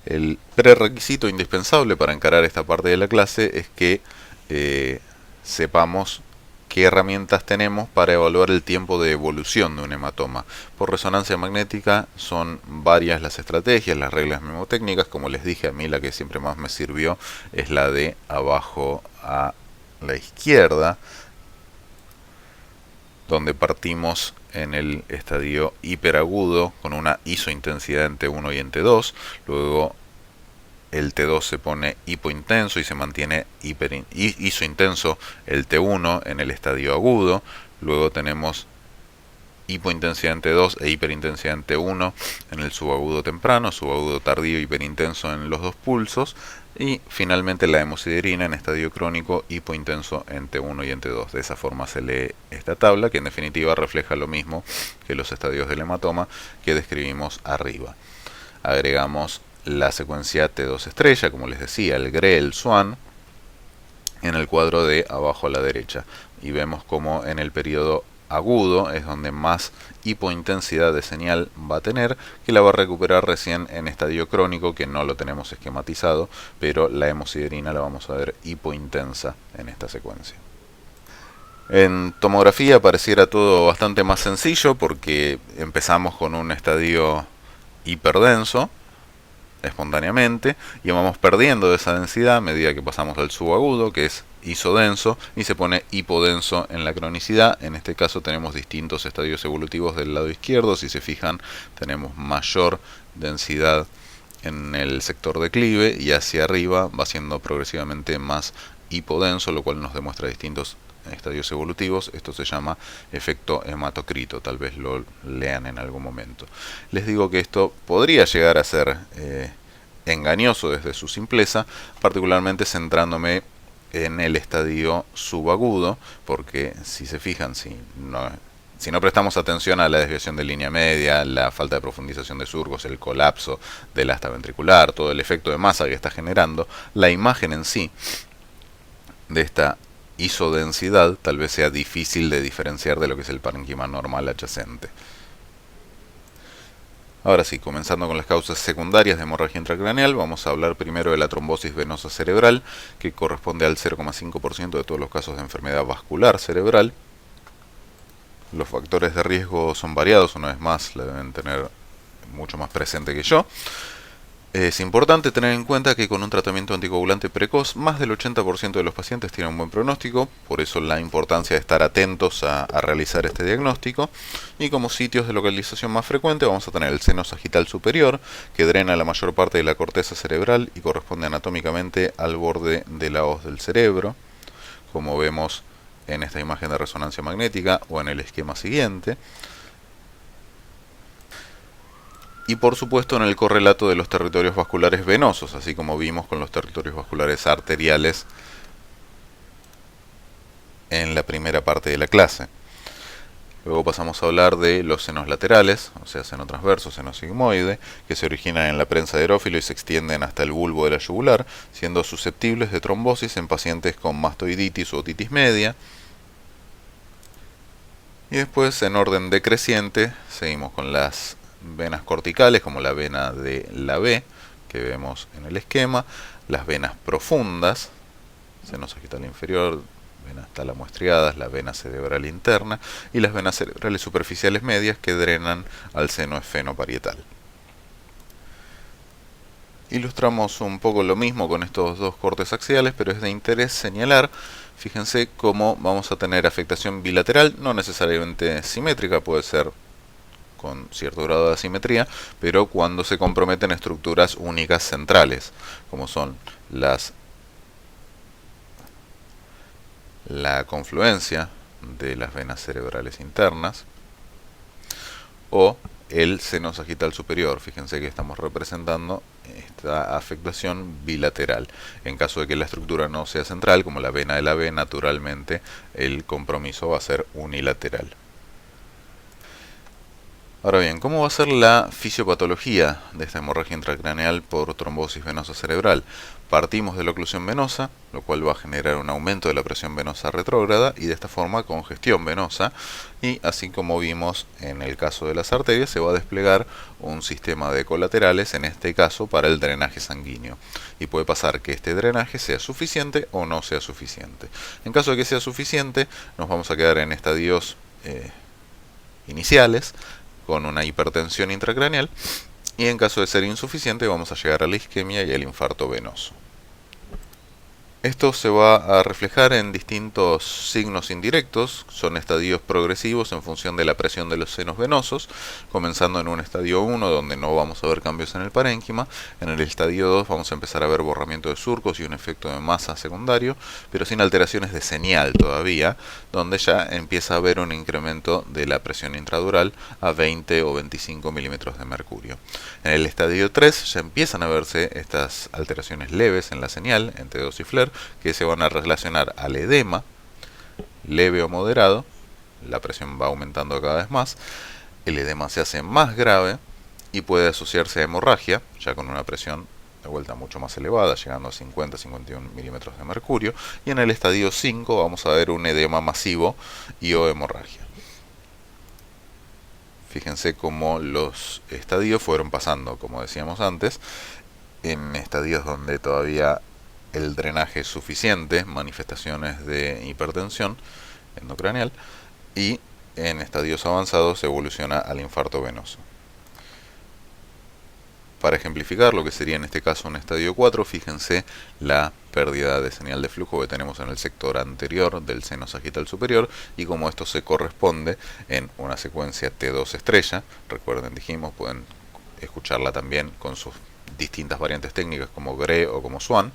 El prerequisito indispensable para encarar esta parte de la clase es que sepamos qué herramientas tenemos para evaluar el tiempo de evolución de un hematoma. Por resonancia magnética son varias las estrategias, las reglas mnemotécnicas. Como les dije, a mí la que siempre más me sirvió es la de abajo a la izquierda, donde partimos en el estadio hiperagudo con una isointensidad en T1 y en T2, luego el T2 se pone hipointenso y se mantiene isointenso el T1 en el estadio agudo, luego tenemos hipointensidad en T2 e hiperintensidad en T1 en el subagudo temprano, subagudo tardío, hiperintenso en los dos pulsos, y finalmente la hemosiderina en estadio crónico hipointenso en T1 y en T2. De esa forma se lee esta tabla, que en definitiva refleja lo mismo que los estadios del hematoma que describimos arriba. Agregamos la secuencia T2 estrella, como les decía, el GRE, el SWAN, en el cuadro de abajo a la derecha, y vemos como en el periodo agudo es donde más hipointensidad de señal va a tener, que la va a recuperar recién en estadio crónico, que no lo tenemos esquematizado, pero la hemosiderina la vamos a ver hipointensa en esta secuencia. En tomografía pareciera todo bastante más sencillo porque empezamos con un estadio hiperdenso espontáneamente y vamos perdiendo esa densidad a medida que pasamos al subagudo, que es isodenso, y se pone hipodenso en la cronicidad. En este caso tenemos distintos estadios evolutivos del lado izquierdo. Si se fijan, tenemos mayor densidad en el sector declive y hacia arriba va siendo progresivamente más hipodenso, lo cual nos demuestra distintos estadios evolutivos. Esto se llama efecto hematocrito, tal vez lo lean en algún momento. Les digo que esto podría llegar a ser engañoso desde su simpleza, particularmente centrándome en el estadio subagudo, porque si se fijan, si no prestamos atención a la desviación de línea media, la falta de profundización de surcos, el colapso del asta ventricular, todo el efecto de masa que está generando, la imagen en sí de esta isodensidad tal vez sea difícil de diferenciar de lo que es el parénquima normal adyacente. Ahora sí, comenzando con las causas secundarias de hemorragia intracraneal, vamos a hablar primero de la trombosis venosa cerebral, que corresponde al 0,5% de todos los casos de enfermedad vascular cerebral. Los factores de riesgo son variados, una vez más la deben tener mucho más presente que yo. Es importante tener en cuenta que con un tratamiento anticoagulante precoz, más del 80% de los pacientes tienen un buen pronóstico, por eso la importancia de estar atentos a realizar este diagnóstico. Y como sitios de localización más frecuente vamos a tener el seno sagital superior, que drena la mayor parte de la corteza cerebral y corresponde anatómicamente al borde de la hoz del cerebro, como vemos en esta imagen de resonancia magnética o en el esquema siguiente. Y por supuesto en el correlato de los territorios vasculares venosos, así como vimos con los territorios vasculares arteriales en la primera parte de la clase. Luego pasamos a hablar de los senos laterales, o sea, seno transverso, seno sigmoide, que se originan en la prensa de Erófilo y se extienden hasta el bulbo de la yugular, siendo susceptibles de trombosis en pacientes con mastoiditis o otitis media. Y después, en orden decreciente, seguimos con las venas corticales, como la vena de la B, que vemos en el esquema, las venas profundas, seno sagital inferior, venas talamoestriadas, la vena cerebral interna, y las venas cerebrales superficiales medias que drenan al seno esfenoparietal. Ilustramos un poco lo mismo con estos dos cortes axiales, pero es de interés señalar, fíjense cómo vamos a tener afectación bilateral, no necesariamente simétrica, puede ser con cierto grado de asimetría, pero cuando se comprometen estructuras únicas centrales, como son la confluencia de las venas cerebrales internas o el seno sagital superior. Fíjense que estamos representando esta afectación bilateral. En caso de que la estructura no sea central, como la vena de la B, naturalmente el compromiso va a ser unilateral. Ahora bien, ¿cómo va a ser la fisiopatología de esta hemorragia intracraneal por trombosis venosa cerebral? Partimos de la oclusión venosa, lo cual va a generar un aumento de la presión venosa retrógrada y de esta forma congestión venosa, y así como vimos en el caso de las arterias, se va a desplegar un sistema de colaterales, en este caso para el drenaje sanguíneo. Y puede pasar que este drenaje sea suficiente o no sea suficiente. En caso de que sea suficiente, nos vamos a quedar en estadios iniciales, con una hipertensión intracraneal, y en caso de ser insuficiente vamos a llegar a la isquemia y al infarto venoso. Esto se va a reflejar en distintos signos indirectos, son estadios progresivos en función de la presión de los senos venosos, comenzando en un estadio 1 donde no vamos a ver cambios en el parénquima, en el estadio 2 vamos a empezar a ver borramiento de surcos y un efecto de masa secundario, pero sin alteraciones de señal todavía, donde ya empieza a haber un incremento de la presión intradural a 20 o 25 milímetros de mercurio. En el estadio 3 ya empiezan a verse estas alteraciones leves en la señal, en T2 y FLAIR, que se van a relacionar al edema, leve o moderado, la presión va aumentando cada vez más, el edema se hace más grave y puede asociarse a hemorragia, ya con una presión de vuelta mucho más elevada, llegando a 50-51 milímetros de mercurio, y en el estadio 5 vamos a ver un edema masivo y o hemorragia. Fíjense cómo los estadios fueron pasando, como decíamos antes, en estadios donde todavía el drenaje es suficiente, manifestaciones de hipertensión endocraneal, y en estadios avanzados evoluciona al infarto venoso. Para ejemplificar lo que sería en este caso un estadio 4, fíjense la pérdida de señal de flujo que tenemos en el sector anterior del seno sagital superior y cómo esto se corresponde en una secuencia T2 estrella. Recuerden, dijimos, pueden escucharla también con sus distintas variantes técnicas como GRE o como SWAN,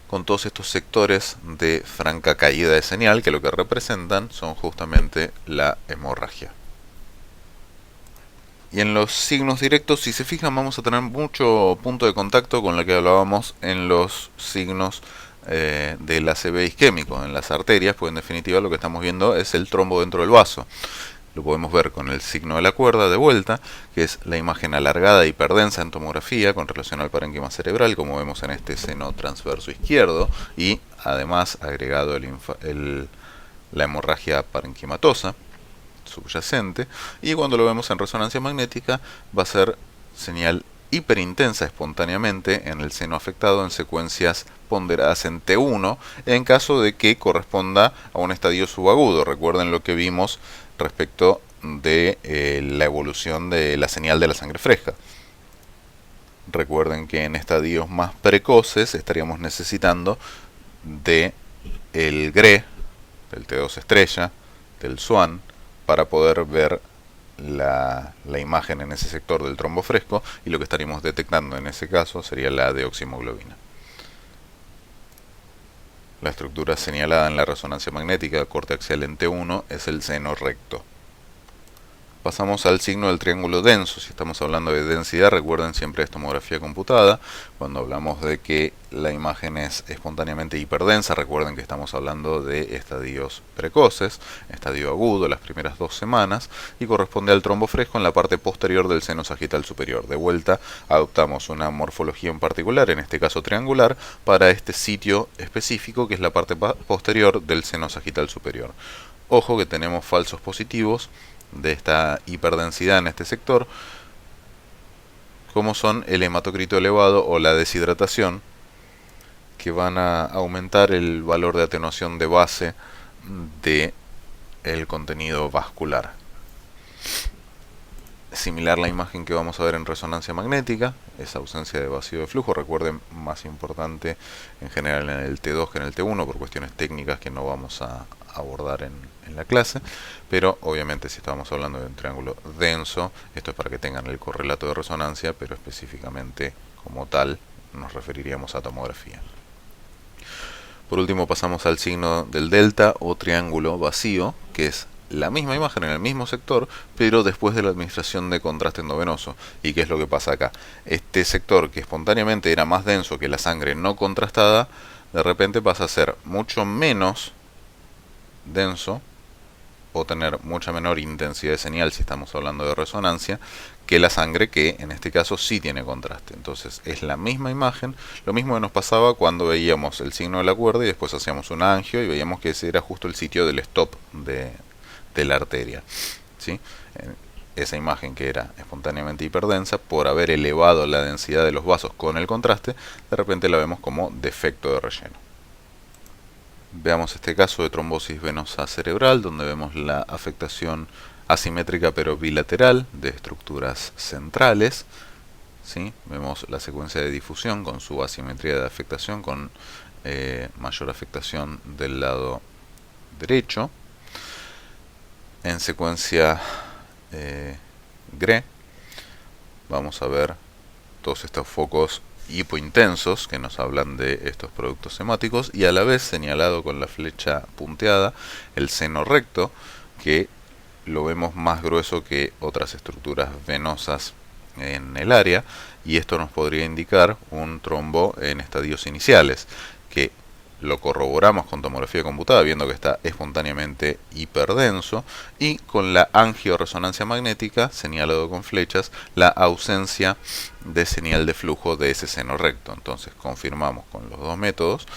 con todos estos sectores de franca caída de señal que lo que representan son justamente la hemorragia. Y en los signos directos, si se fijan, vamos a tener mucho punto de contacto con lo que hablábamos en los signos del ACV isquémico, en las arterias, pues en definitiva lo que estamos viendo es el trombo dentro del vaso. Lo podemos ver con el signo de la cuerda de vuelta, que es la imagen alargada y hiperdensa en tomografía con relación al parénquima cerebral, como vemos en este seno transverso izquierdo, y además agregado la hemorragia parenquimatosa subyacente, y cuando lo vemos en resonancia magnética va a ser señal hiperintensa espontáneamente en el seno afectado en secuencias ponderadas en T1 en caso de que corresponda a un estadio subagudo. Recuerden lo que vimos respecto de la evolución de la señal de la sangre fresca. Recuerden que en estadios más precoces estaríamos necesitando de el GRE, del T2 estrella, del SWAN, para poder ver la imagen en ese sector del trombo fresco, y lo que estaríamos detectando en ese caso sería la deoximoglobina. La estructura señalada en la resonancia magnética corte axial en T1 es el seno recto. Pasamos al signo del triángulo denso. Si estamos hablando de densidad, recuerden siempre es tomografía computada. Cuando hablamos de que la imagen es espontáneamente hiperdensa, recuerden que estamos hablando de estadios precoces, estadio agudo las primeras 2 semanas, y corresponde al trombo fresco en la parte posterior del seno sagital superior. De vuelta, adoptamos una morfología en particular, en este caso triangular, para este sitio específico que es la parte posterior del seno sagital superior. Ojo que tenemos falsos positivos de esta hiperdensidad en este sector, como son el hematocrito elevado o la deshidratación, que van a aumentar el valor de atenuación de base del contenido vascular. Similar la imagen que vamos a ver en resonancia magnética, esa ausencia de vacío de flujo. Recuerden, más importante en general en el T2 que en el T1 por cuestiones técnicas que no vamos a abordar en la clase, pero obviamente si estamos hablando de un triángulo denso, esto es para que tengan el correlato de resonancia, pero específicamente como tal nos referiríamos a tomografía. Por último pasamos al signo del delta o triángulo vacío, que es la misma imagen en el mismo sector, pero después de la administración de contraste endovenoso. ¿Y qué es lo que pasa acá? Este sector que espontáneamente era más denso que la sangre no contrastada, de repente pasa a ser mucho menos denso o tener mucha menor intensidad de señal, si estamos hablando de resonancia, que la sangre, que en este caso sí tiene contraste. Entonces es la misma imagen, lo mismo que nos pasaba cuando veíamos el signo de la cuerda y después hacíamos un angio y veíamos que ese era justo el sitio del stop de la arteria, ¿sí? Esa imagen que era espontáneamente hiperdensa, por haber elevado la densidad de los vasos con el contraste, de repente la vemos como defecto de relleno. Veamos este caso de trombosis venosa cerebral, donde vemos la afectación asimétrica pero bilateral de estructuras centrales, ¿sí? Vemos la secuencia de difusión con su asimetría de afectación, con mayor afectación del lado derecho. En secuencia GRE vamos a ver todos estos focos hipointensos que nos hablan de estos productos hemáticos, y a la vez señalado con la flecha punteada el seno recto, que lo vemos más grueso que otras estructuras venosas en el área, y esto nos podría indicar un trombo en estadios iniciales, que lo corroboramos con tomografía computada viendo que está espontáneamente hiperdenso, y con la angioresonancia magnética, señalado con flechas, la ausencia de señal de flujo de ese seno recto. Entonces confirmamos con los dos métodos,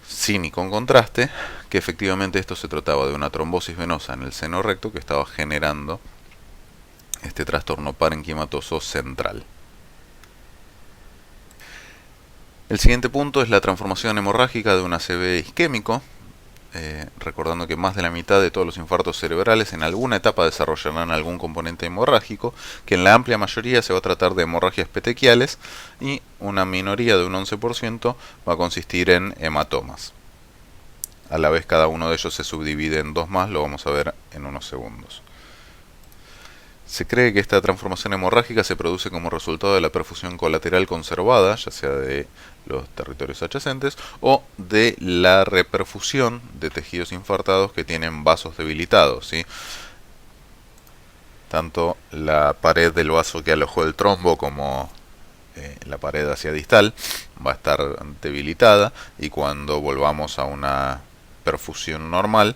sin y con contraste, que efectivamente esto se trataba de una trombosis venosa en el seno recto que estaba generando este trastorno parenquimatoso central. El siguiente punto es la transformación hemorrágica de un ACV isquémico, recordando que más de la mitad de todos los infartos cerebrales en alguna etapa desarrollarán algún componente hemorrágico, que en la amplia mayoría se va a tratar de hemorragias petequiales, y una minoría de un 11% va a consistir en hematomas. A la vez cada uno de ellos se subdivide en dos más, lo vamos a ver en unos segundos. Se cree que esta transformación hemorrágica se produce como resultado de la perfusión colateral conservada, ya sea de los territorios adyacentes o de la reperfusión de tejidos infartados que tienen vasos debilitados, ¿sí? Tanto la pared del vaso que alojó el trombo como la pared hacia distal va a estar debilitada, y cuando volvamos a una perfusión normal,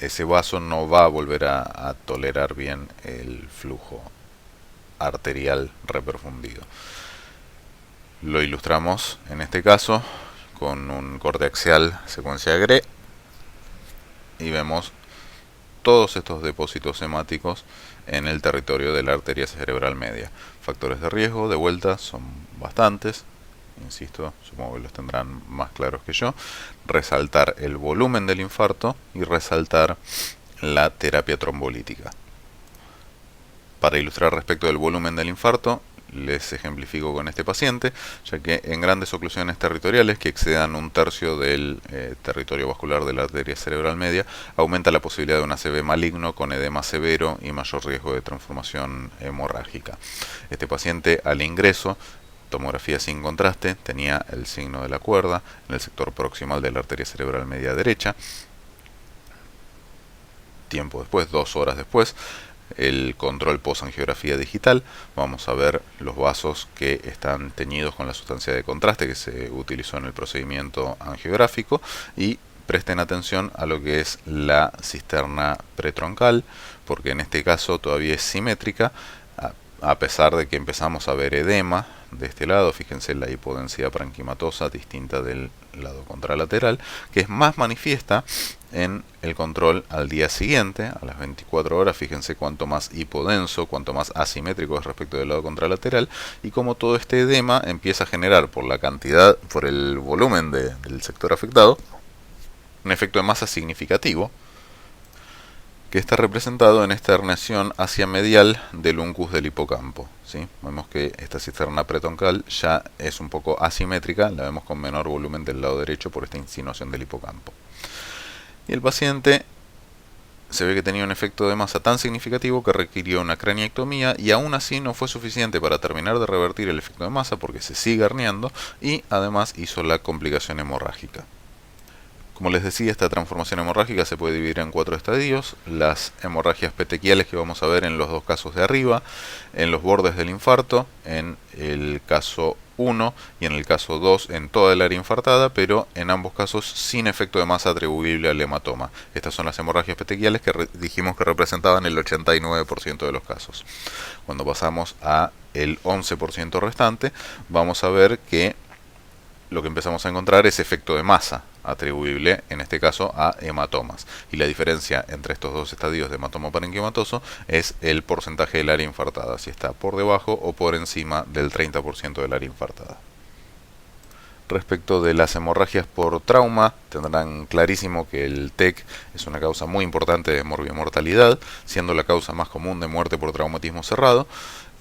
ese vaso no va a volver a tolerar bien el flujo arterial reperfundido. Lo ilustramos en este caso con un corte axial secuencia GRE, y vemos todos estos depósitos hemáticos en el territorio de la arteria cerebral media. Factores de riesgo, de vuelta, son bastantes. Insisto, supongo que los tendrán más claros que yo. Resaltar el volumen del infarto y resaltar la terapia trombolítica. Para ilustrar respecto del volumen del infarto, les ejemplifico con este paciente, ya que en grandes oclusiones territoriales que excedan un tercio del territorio vascular de la arteria cerebral media, aumenta la posibilidad de un ACV maligno con edema severo y mayor riesgo de transformación hemorrágica. Este paciente al ingreso, tomografía sin contraste, tenía el signo de la cuerda en el sector proximal de la arteria cerebral media derecha. Tiempo después, 2 horas después, el control post-angiografía digital. Vamos a ver los vasos que están teñidos con la sustancia de contraste que se utilizó en el procedimiento angiográfico, y presten atención a lo que es la cisterna pretroncal, porque en este caso todavía es simétrica, a pesar de que empezamos a ver edema de este lado. Fíjense la hipodensidad parenquimatosa distinta del lado contralateral, que es más manifiesta en el control al día siguiente, a las 24 horas. Fíjense cuánto más hipodenso, cuánto más asimétrico es respecto del lado contralateral, y cómo todo este edema empieza a generar, por la cantidad, por el volumen del sector afectado, un efecto de masa significativo, que está representado en esta herniación hacia medial del uncus del hipocampo, ¿sí? Vemos que esta cisterna pretroncal ya es un poco asimétrica, la vemos con menor volumen del lado derecho por esta insinuación del hipocampo. Y el paciente se ve que tenía un efecto de masa tan significativo que requirió una craniectomía, y aún así no fue suficiente para terminar de revertir el efecto de masa, porque se sigue herniando y además hizo la complicación hemorrágica. Como les decía, esta transformación hemorrágica se puede dividir en 4 estadios: las hemorragias petequiales, que vamos a ver en los dos casos de arriba, en los bordes del infarto, en el caso 1 y en el caso 2 en toda el área infartada, pero en ambos casos sin efecto de masa atribuible al hematoma. Estas son las hemorragias petequiales que dijimos que representaban el 89% de los casos. Cuando pasamos a el 11% restante, vamos a ver que lo que empezamos a encontrar es efecto de masa atribuible, en este caso, a hematomas. Y la diferencia entre estos dos estadios de hematoma parenquimatoso es el porcentaje del área infartada, si está por debajo o por encima del 30% del área infartada. Respecto de las hemorragias por trauma, tendrán clarísimo que el TEC es una causa muy importante de morbimortalidad, siendo la causa más común de muerte por traumatismo cerrado,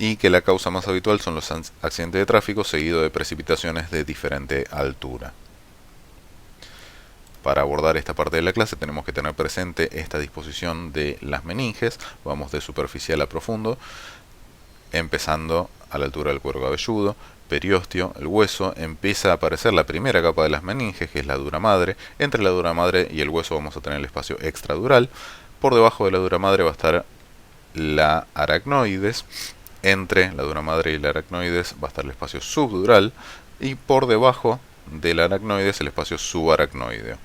y que la causa más habitual son los accidentes de tráfico, seguido de precipitaciones de diferente altura. Para abordar esta parte de la clase tenemos que tener presente esta disposición de las meninges. Vamos de superficial a profundo, empezando a la altura del cuero cabelludo, periósteo, el hueso. Empieza a aparecer la primera capa de las meninges, que es la dura madre. Entre la dura madre y el hueso vamos a tener el espacio extradural. Por debajo de la dura madre va a estar la aracnoides. Entre la dura madre y la aracnoides va a estar el espacio subdural, y por debajo de la aracnoides el espacio subaracnoideo.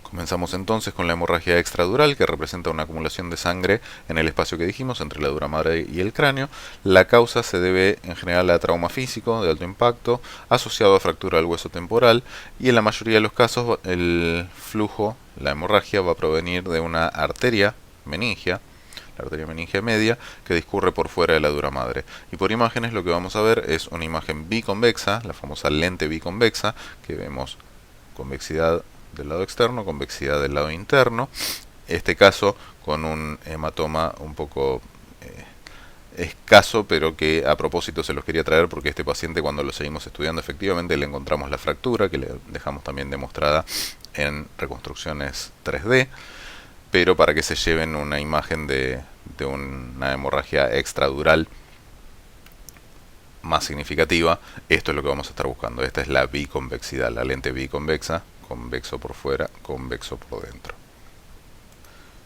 Comenzamos entonces con la hemorragia extradural, que representa una acumulación de sangre en el espacio que dijimos, entre la dura madre y el cráneo. La causa se debe en general a trauma físico de alto impacto, asociado a fractura del hueso temporal, y en la mayoría de los casos el flujo, la hemorragia, va a provenir de una arteria meningia, la arteria meningia media, que discurre por fuera de la dura madre. Y por imágenes lo que vamos a ver es una imagen biconvexa, la famosa lente biconvexa, que vemos convexidad del lado externo, convexidad del lado interno. Este caso con un hematoma un poco escaso, pero que a propósito se los quería traer porque este paciente, cuando lo seguimos estudiando, efectivamente le encontramos la fractura, que le dejamos también demostrada en reconstrucciones 3D, pero para que se lleven una imagen de una hemorragia extradural más significativa, esto es lo que vamos a estar buscando. Esta es la biconvexidad, la lente biconvexa, convexo por fuera, convexo por dentro.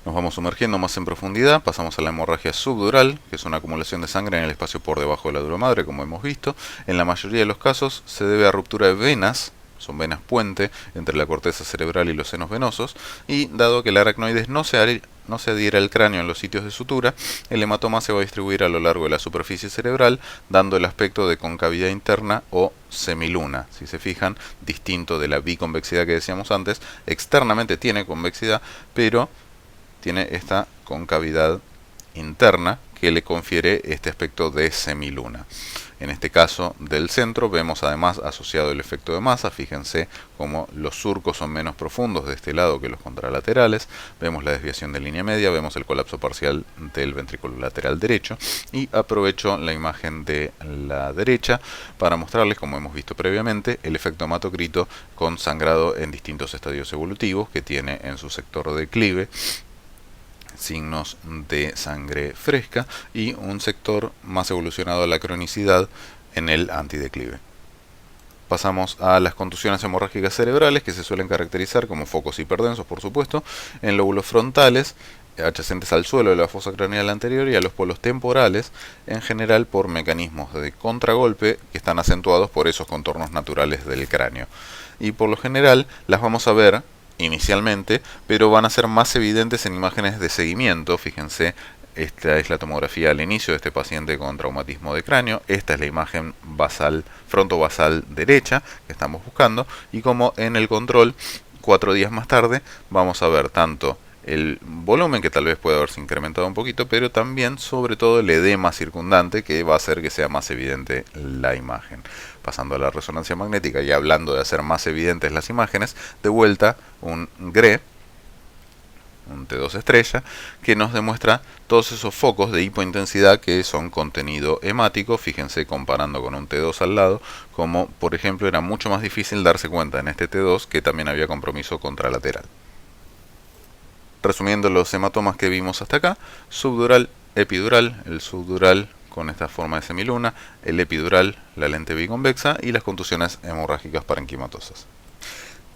Nos vamos sumergiendo más en profundidad, pasamos a la hemorragia subdural, que es una acumulación de sangre en el espacio por debajo de la dura madre, como hemos visto. En la mayoría de los casos se debe a ruptura de venas, son venas puente entre la corteza cerebral y los senos venosos, y dado que la aracnoides no se adhiere al cráneo en los sitios de sutura, el hematoma se va a distribuir a lo largo de la superficie cerebral, dando el aspecto de concavidad interna o semiluna. Si se fijan, distinto de la biconvexidad que decíamos antes, externamente tiene convexidad, pero tiene esta concavidad interna que le confiere este aspecto de semiluna. En este caso del centro vemos además asociado el efecto de masa. Fíjense cómo los surcos son menos profundos de este lado que los contralaterales. Vemos la desviación de línea media, vemos el colapso parcial del ventrículo lateral derecho. Y aprovecho la imagen de la derecha para mostrarles, como hemos visto previamente, el efecto hematocrito con sangrado en distintos estadios evolutivos que tiene en su sector de declive signos de sangre fresca y un sector más evolucionado a la cronicidad en el antideclive. Pasamos a las contusiones hemorrágicas cerebrales, que se suelen caracterizar como focos hiperdensos, por supuesto, en lóbulos frontales adyacentes al suelo de la fosa craneal anterior y a los polos temporales, en general por mecanismos de contragolpe que están acentuados por esos contornos naturales del cráneo. Y por lo general las vamos a ver inicialmente, pero van a ser más evidentes en imágenes de seguimiento. Fíjense, esta es la tomografía al inicio de este paciente con traumatismo de cráneo. Esta es la imagen basal, fronto-basal derecha que estamos buscando. Y como en el control, 4 días más tarde, vamos a ver tanto el volumen, que tal vez puede haberse incrementado un poquito, pero también, sobre todo, el edema circundante, que va a hacer que sea más evidente la imagen. Pasando a la resonancia magnética y hablando de hacer más evidentes las imágenes, de vuelta un GRE, un T2 estrella, que nos demuestra todos esos focos de hipointensidad que son contenido hemático. Fíjense, comparando con un T2 al lado, como por ejemplo era mucho más difícil darse cuenta en este T2 que también había compromiso contralateral. Resumiendo los hematomas que vimos hasta acá: subdural, epidural, el subdural con esta forma de semiluna, el epidural, la lente biconvexa, y las contusiones hemorrágicas parenquimatosas.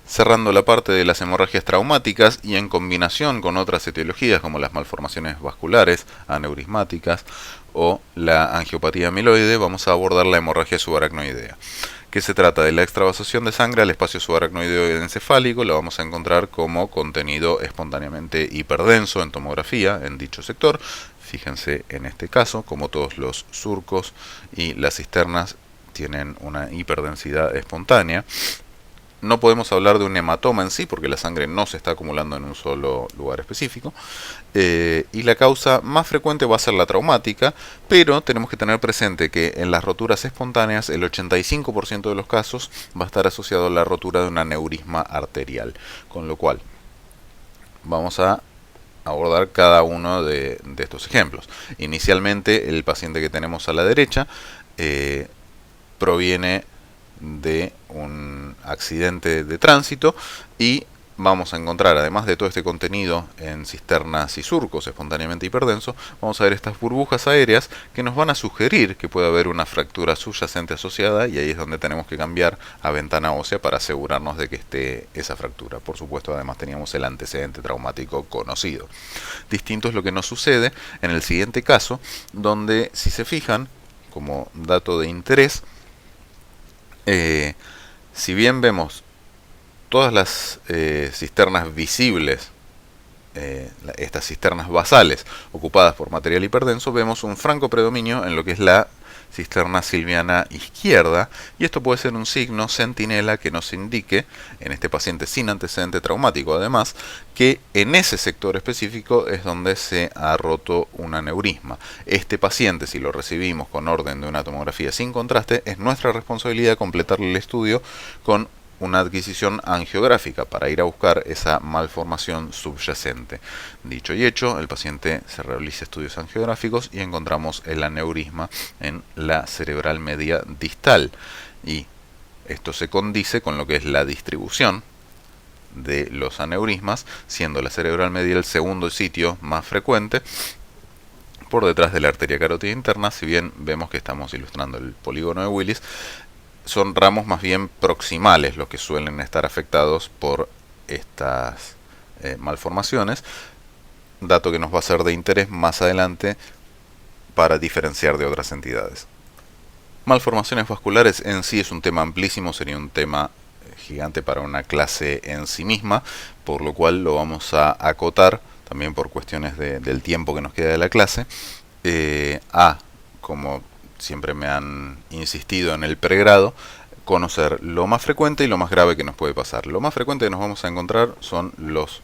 Cerrando la parte de las hemorragias traumáticas y en combinación con otras etiologías como las malformaciones vasculares, aneurismáticas o la angiopatía amiloide, vamos a abordar la hemorragia subaracnoidea, que se trata de la extravasación de sangre al espacio subaracnoideo encefálico. Lo vamos a encontrar como contenido espontáneamente hiperdenso en tomografía en dicho sector. Fíjense en este caso como todos los surcos y las cisternas tienen una hiperdensidad espontánea. No podemos hablar de un hematoma en sí porque la sangre no se está acumulando en un solo lugar específico, y la causa más frecuente va a ser la traumática, pero tenemos que tener presente que en las roturas espontáneas el 85% de los casos va a estar asociado a la rotura de un aneurisma arterial, con lo cual vamos a abordar cada uno de estos ejemplos. Inicialmente, el paciente que tenemos a la derecha proviene de un accidente de tránsito y vamos a encontrar, además de todo este contenido en cisternas y surcos espontáneamente hiperdenso, vamos a ver estas burbujas aéreas que nos van a sugerir que puede haber una fractura subyacente asociada, y ahí es donde tenemos que cambiar a ventana ósea para asegurarnos de que esté esa fractura. Por supuesto, además teníamos el antecedente traumático conocido. Distinto es lo que nos sucede en el siguiente caso, donde, si se fijan, como dato de interés, si bien vemos todas las cisternas visibles, estas cisternas basales ocupadas por material hiperdenso, vemos un franco predominio en lo que es la cisterna silviana izquierda, y esto puede ser un signo centinela que nos indique, en este paciente sin antecedente traumático además, que en ese sector específico es donde se ha roto un aneurisma. Este paciente, si lo recibimos con orden de una tomografía sin contraste, es nuestra responsabilidad completarle el estudio con una adquisición angiográfica para ir a buscar esa malformación subyacente. Dicho y hecho, el paciente se realiza estudios angiográficos y encontramos el aneurisma en la cerebral media distal, y esto se condice con lo que es la distribución de los aneurismas, siendo la cerebral media el segundo sitio más frecuente por detrás de la arteria carótida interna. Si bien vemos que estamos ilustrando el polígono de Willis, son ramos más bien proximales los que suelen estar afectados por estas malformaciones, dato que nos va a ser de interés más adelante para diferenciar de otras entidades. Malformaciones vasculares en sí es un tema amplísimo, sería un tema gigante para una clase en sí misma, por lo cual lo vamos a acotar, también por cuestiones del tiempo que nos queda de la clase, como siempre me han insistido en el pregrado, conocer lo más frecuente y lo más grave que nos puede pasar. Lo más frecuente que nos vamos a encontrar son los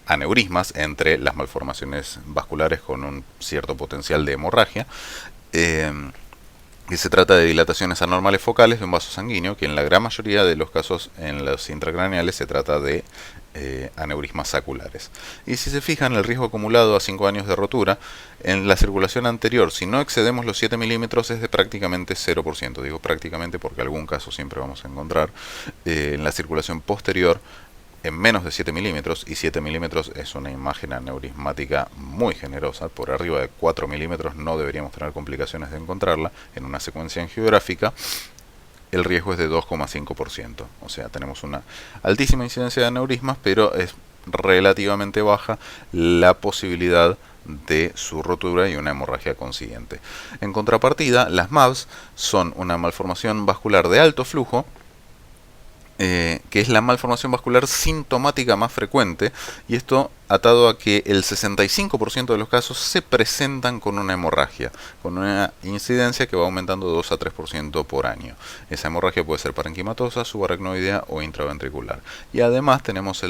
aneurismas entre las malformaciones vasculares con un cierto potencial de hemorragia. Y se trata de dilataciones anormales focales de un vaso sanguíneo, que en la gran mayoría de los casos en los intracraneales se trata de aneurismas saculares. Y si se fijan, el riesgo acumulado a 5 años de rotura en la circulación anterior, si no excedemos los 7 milímetros, es de prácticamente 0%. Digo prácticamente porque algún caso siempre vamos a encontrar. En la circulación posterior, en menos de 7 milímetros, y 7 milímetros es una imagen aneurismática muy generosa. Por arriba de 4 milímetros no deberíamos tener complicaciones de encontrarla en una secuencia angiográfica. El riesgo es de 2,5%. O sea, tenemos una altísima incidencia de aneurismas, pero es relativamente baja la posibilidad de su rotura y una hemorragia consiguiente. En contrapartida, las MAVs son una malformación vascular de alto flujo, que es la malformación vascular sintomática más frecuente, y esto atado a que el 65% de los casos se presentan con una hemorragia, con una incidencia que va aumentando 2 a 3% por año. Esa hemorragia puede ser parenquimatosa, subaracnoidea o intraventricular. Y además tenemos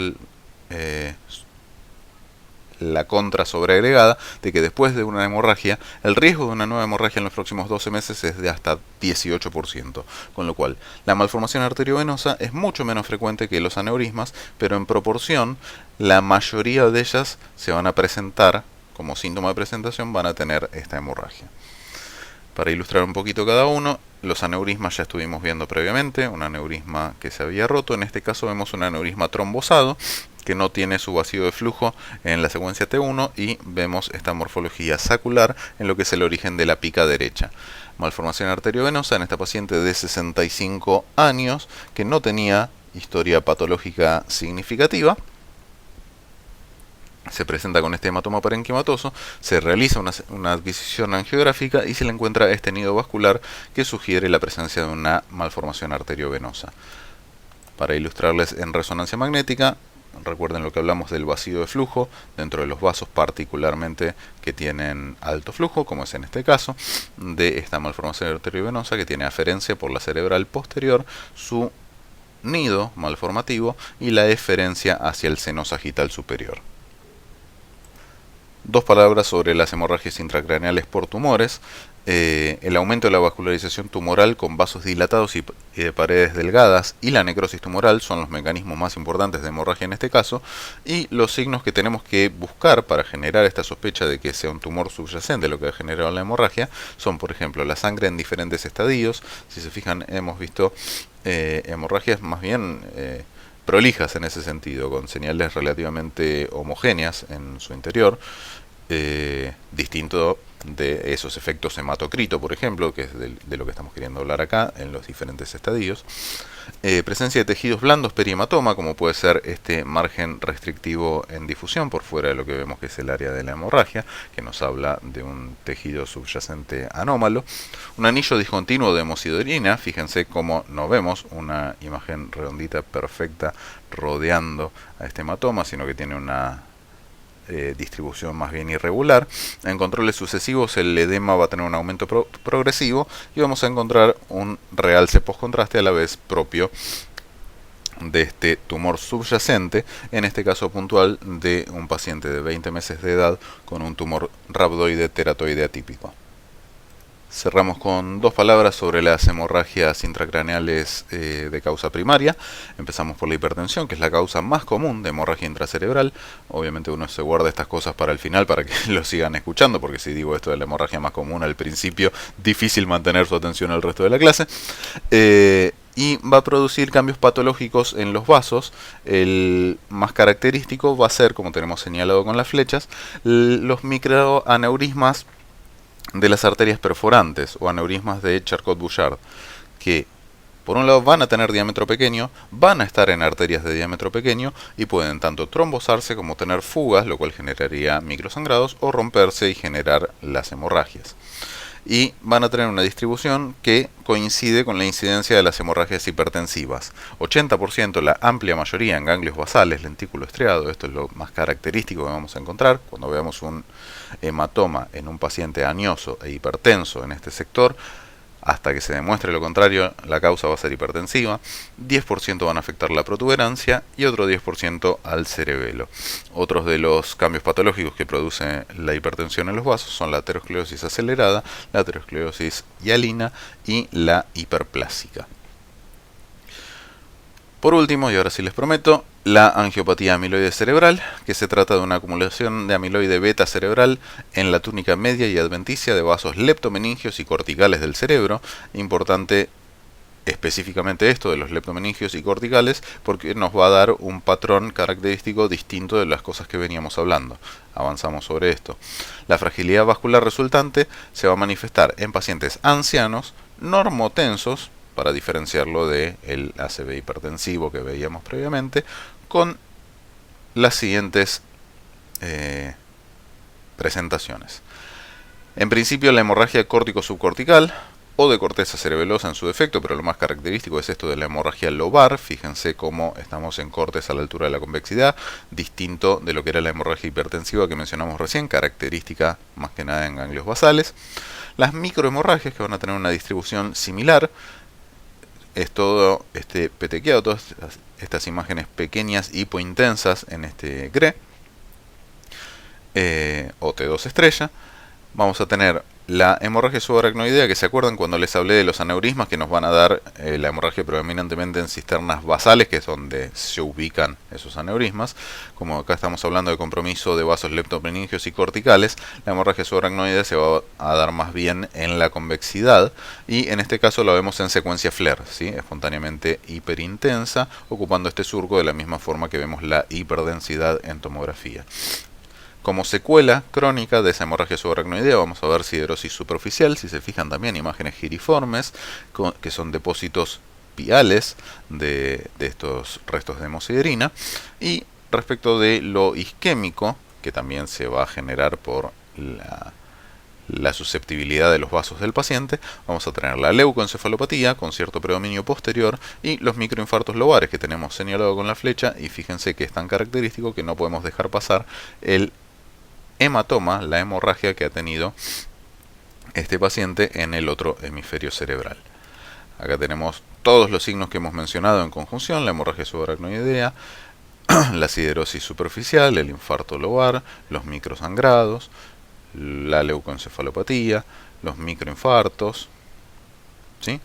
la contra sobreagregada de que después de una hemorragia, el riesgo de una nueva hemorragia en los próximos 12 meses es de hasta 18%, con lo cual la malformación arteriovenosa es mucho menos frecuente que los aneurismas, pero en proporción la mayoría de ellas se van a presentar, como síntoma de presentación, van a tener esta hemorragia. Para ilustrar un poquito cada uno, los aneurismas ya estuvimos viendo previamente, un aneurisma que se había roto. En este caso vemos un aneurisma trombosado, que no tiene su vacío de flujo en la secuencia T1, y vemos esta morfología sacular en lo que es el origen de la pica derecha. Malformación arteriovenosa en esta paciente de 65 años, que no tenía historia patológica significativa. Se presenta con este hematoma parenquimatoso, se realiza una adquisición angiográfica y se le encuentra este nido vascular que sugiere la presencia de una malformación arteriovenosa. Para ilustrarles en resonancia magnética, recuerden lo que hablamos del vacío de flujo dentro de los vasos, particularmente que tienen alto flujo, como es en este caso, de esta malformación arteriovenosa que tiene aferencia por la cerebral posterior, su nido malformativo y la eferencia hacia el seno sagital superior. Dos palabras sobre las hemorragias intracraneales por tumores. El aumento de la vascularización tumoral con vasos dilatados y de paredes delgadas y la necrosis tumoral son los mecanismos más importantes de hemorragia en este caso, y los signos que tenemos que buscar para generar esta sospecha de que sea un tumor subyacente lo que ha generado la hemorragia son, por ejemplo, la sangre en diferentes estadios. Si se fijan, hemos visto hemorragias más bien prolijas en ese sentido, con señales relativamente homogéneas en su interior, distinto de esos efectos hematocrito, por ejemplo, que es de lo que estamos queriendo hablar acá, en los diferentes estadios. Presencia de tejidos blandos perihematoma, como puede ser este margen restrictivo en difusión por fuera de lo que vemos que es el área de la hemorragia, que nos habla de un tejido subyacente anómalo. Un anillo discontinuo de hemosiderina, fíjense cómo no vemos una imagen redondita perfecta rodeando a este hematoma, sino que tiene una distribución más bien irregular. En controles sucesivos el edema va a tener un aumento progresivo y vamos a encontrar un realce postcontraste a la vez propio de este tumor subyacente, en este caso puntual de un paciente de 20 meses de edad con un tumor rhabdoide teratoide atípico. Cerramos con dos palabras sobre las hemorragias intracraneales de causa primaria. Empezamos por la hipertensión, que es la causa más común de hemorragia intracerebral. Obviamente uno se guarda estas cosas para el final para que lo sigan escuchando, porque si digo esto de la hemorragia más común al principio, difícil mantener su atención el resto de la clase. Y va a producir cambios patológicos en los vasos. El más característico va a ser, como tenemos señalado con las flechas, los microaneurismas de las arterias perforantes o aneurismas de Charcot-Bouchard, que por un lado van a tener diámetro pequeño, van a estar en arterias de diámetro pequeño y pueden tanto trombosarse como tener fugas, lo cual generaría microsangrados, o romperse y generar las hemorragias. Y van a tener una distribución que coincide con la incidencia de las hemorragias hipertensivas. 80%, la amplia mayoría en ganglios basales, lentículo estriado. Esto es lo más característico que vamos a encontrar cuando veamos un hematoma en un paciente añoso e hipertenso en este sector. Hasta que se demuestre lo contrario, la causa va a ser hipertensiva, 10% van a afectar la protuberancia y otro 10% al cerebelo. Otros de los cambios patológicos que produce la hipertensión en los vasos son la aterosclerosis acelerada, la aterosclerosis hialina y la hiperplásica. Por último, y ahora sí les prometo, la angiopatía amiloide cerebral, que se trata de una acumulación de amiloide beta cerebral en la túnica media y adventicia de vasos leptomeningios y corticales del cerebro. Importante específicamente esto de los leptomeningios y corticales, porque nos va a dar un patrón característico distinto de las cosas que veníamos hablando. Avanzamos sobre esto. La fragilidad vascular resultante se va a manifestar en pacientes ancianos, normotensos, para diferenciarlo del ACV hipertensivo que veíamos previamente, con las siguientes presentaciones. En principio, la hemorragia córtico-subcortical o de corteza cerebelosa en su defecto, pero lo más característico es esto de la hemorragia lobar. Fíjense cómo estamos en cortes a la altura de la convexidad, distinto de lo que era la hemorragia hipertensiva que mencionamos recién, característica más que nada en ganglios basales. Las microhemorragias, que van a tener una distribución similar, es todo este petequiado, todas estas imágenes pequeñas hipointensas en este GRE o T2 estrella. Vamos a tener la hemorragia subaracnoidea, que se acuerdan cuando les hablé de los aneurismas que nos van a dar la hemorragia predominantemente en cisternas basales, que es donde se ubican esos aneurismas. Como acá estamos hablando de compromiso de vasos leptomeningios y corticales, la hemorragia subaracnoidea se va a dar más bien en la convexidad, y en este caso la vemos en secuencia FLAIR, ¿sí? Espontáneamente hiperintensa, ocupando este surco de la misma forma que vemos la hiperdensidad en tomografía. Como secuela crónica de esa hemorragia subaracnoidea vamos a ver siderosis superficial. Si se fijan, también imágenes giriformes, que son depósitos piales de estos restos de hemosiderina. Y respecto de lo isquémico, que también se va a generar por la susceptibilidad de los vasos del paciente, vamos a tener la leucoencefalopatía con cierto predominio posterior y los microinfartos lobares que tenemos señalado con la flecha. Y fíjense que es tan característico que no podemos dejar pasar el hematoma, la hemorragia que ha tenido este paciente en el otro hemisferio cerebral. Acá tenemos todos los signos que hemos mencionado en conjunción: la hemorragia subaracnoidea, la siderosis superficial, el infarto lobar, los microsangrados, la leucoencefalopatía, los microinfartos, ¿sí?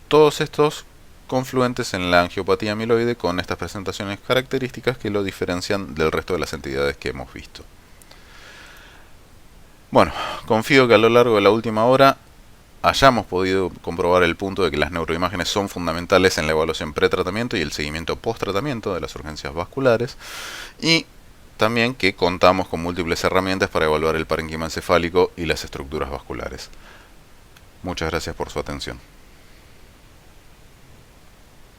Todos estos confluentes en la angiopatía amiloide con estas presentaciones características que lo diferencian del resto de las entidades que hemos visto. Bueno, confío que a lo largo de la última hora hayamos podido comprobar el punto de que las neuroimágenes son fundamentales en la evaluación pretratamiento y el seguimiento post-tratamiento de las urgencias vasculares, y también que contamos con múltiples herramientas para evaluar el parénquima encefálico y las estructuras vasculares. Muchas gracias por su atención.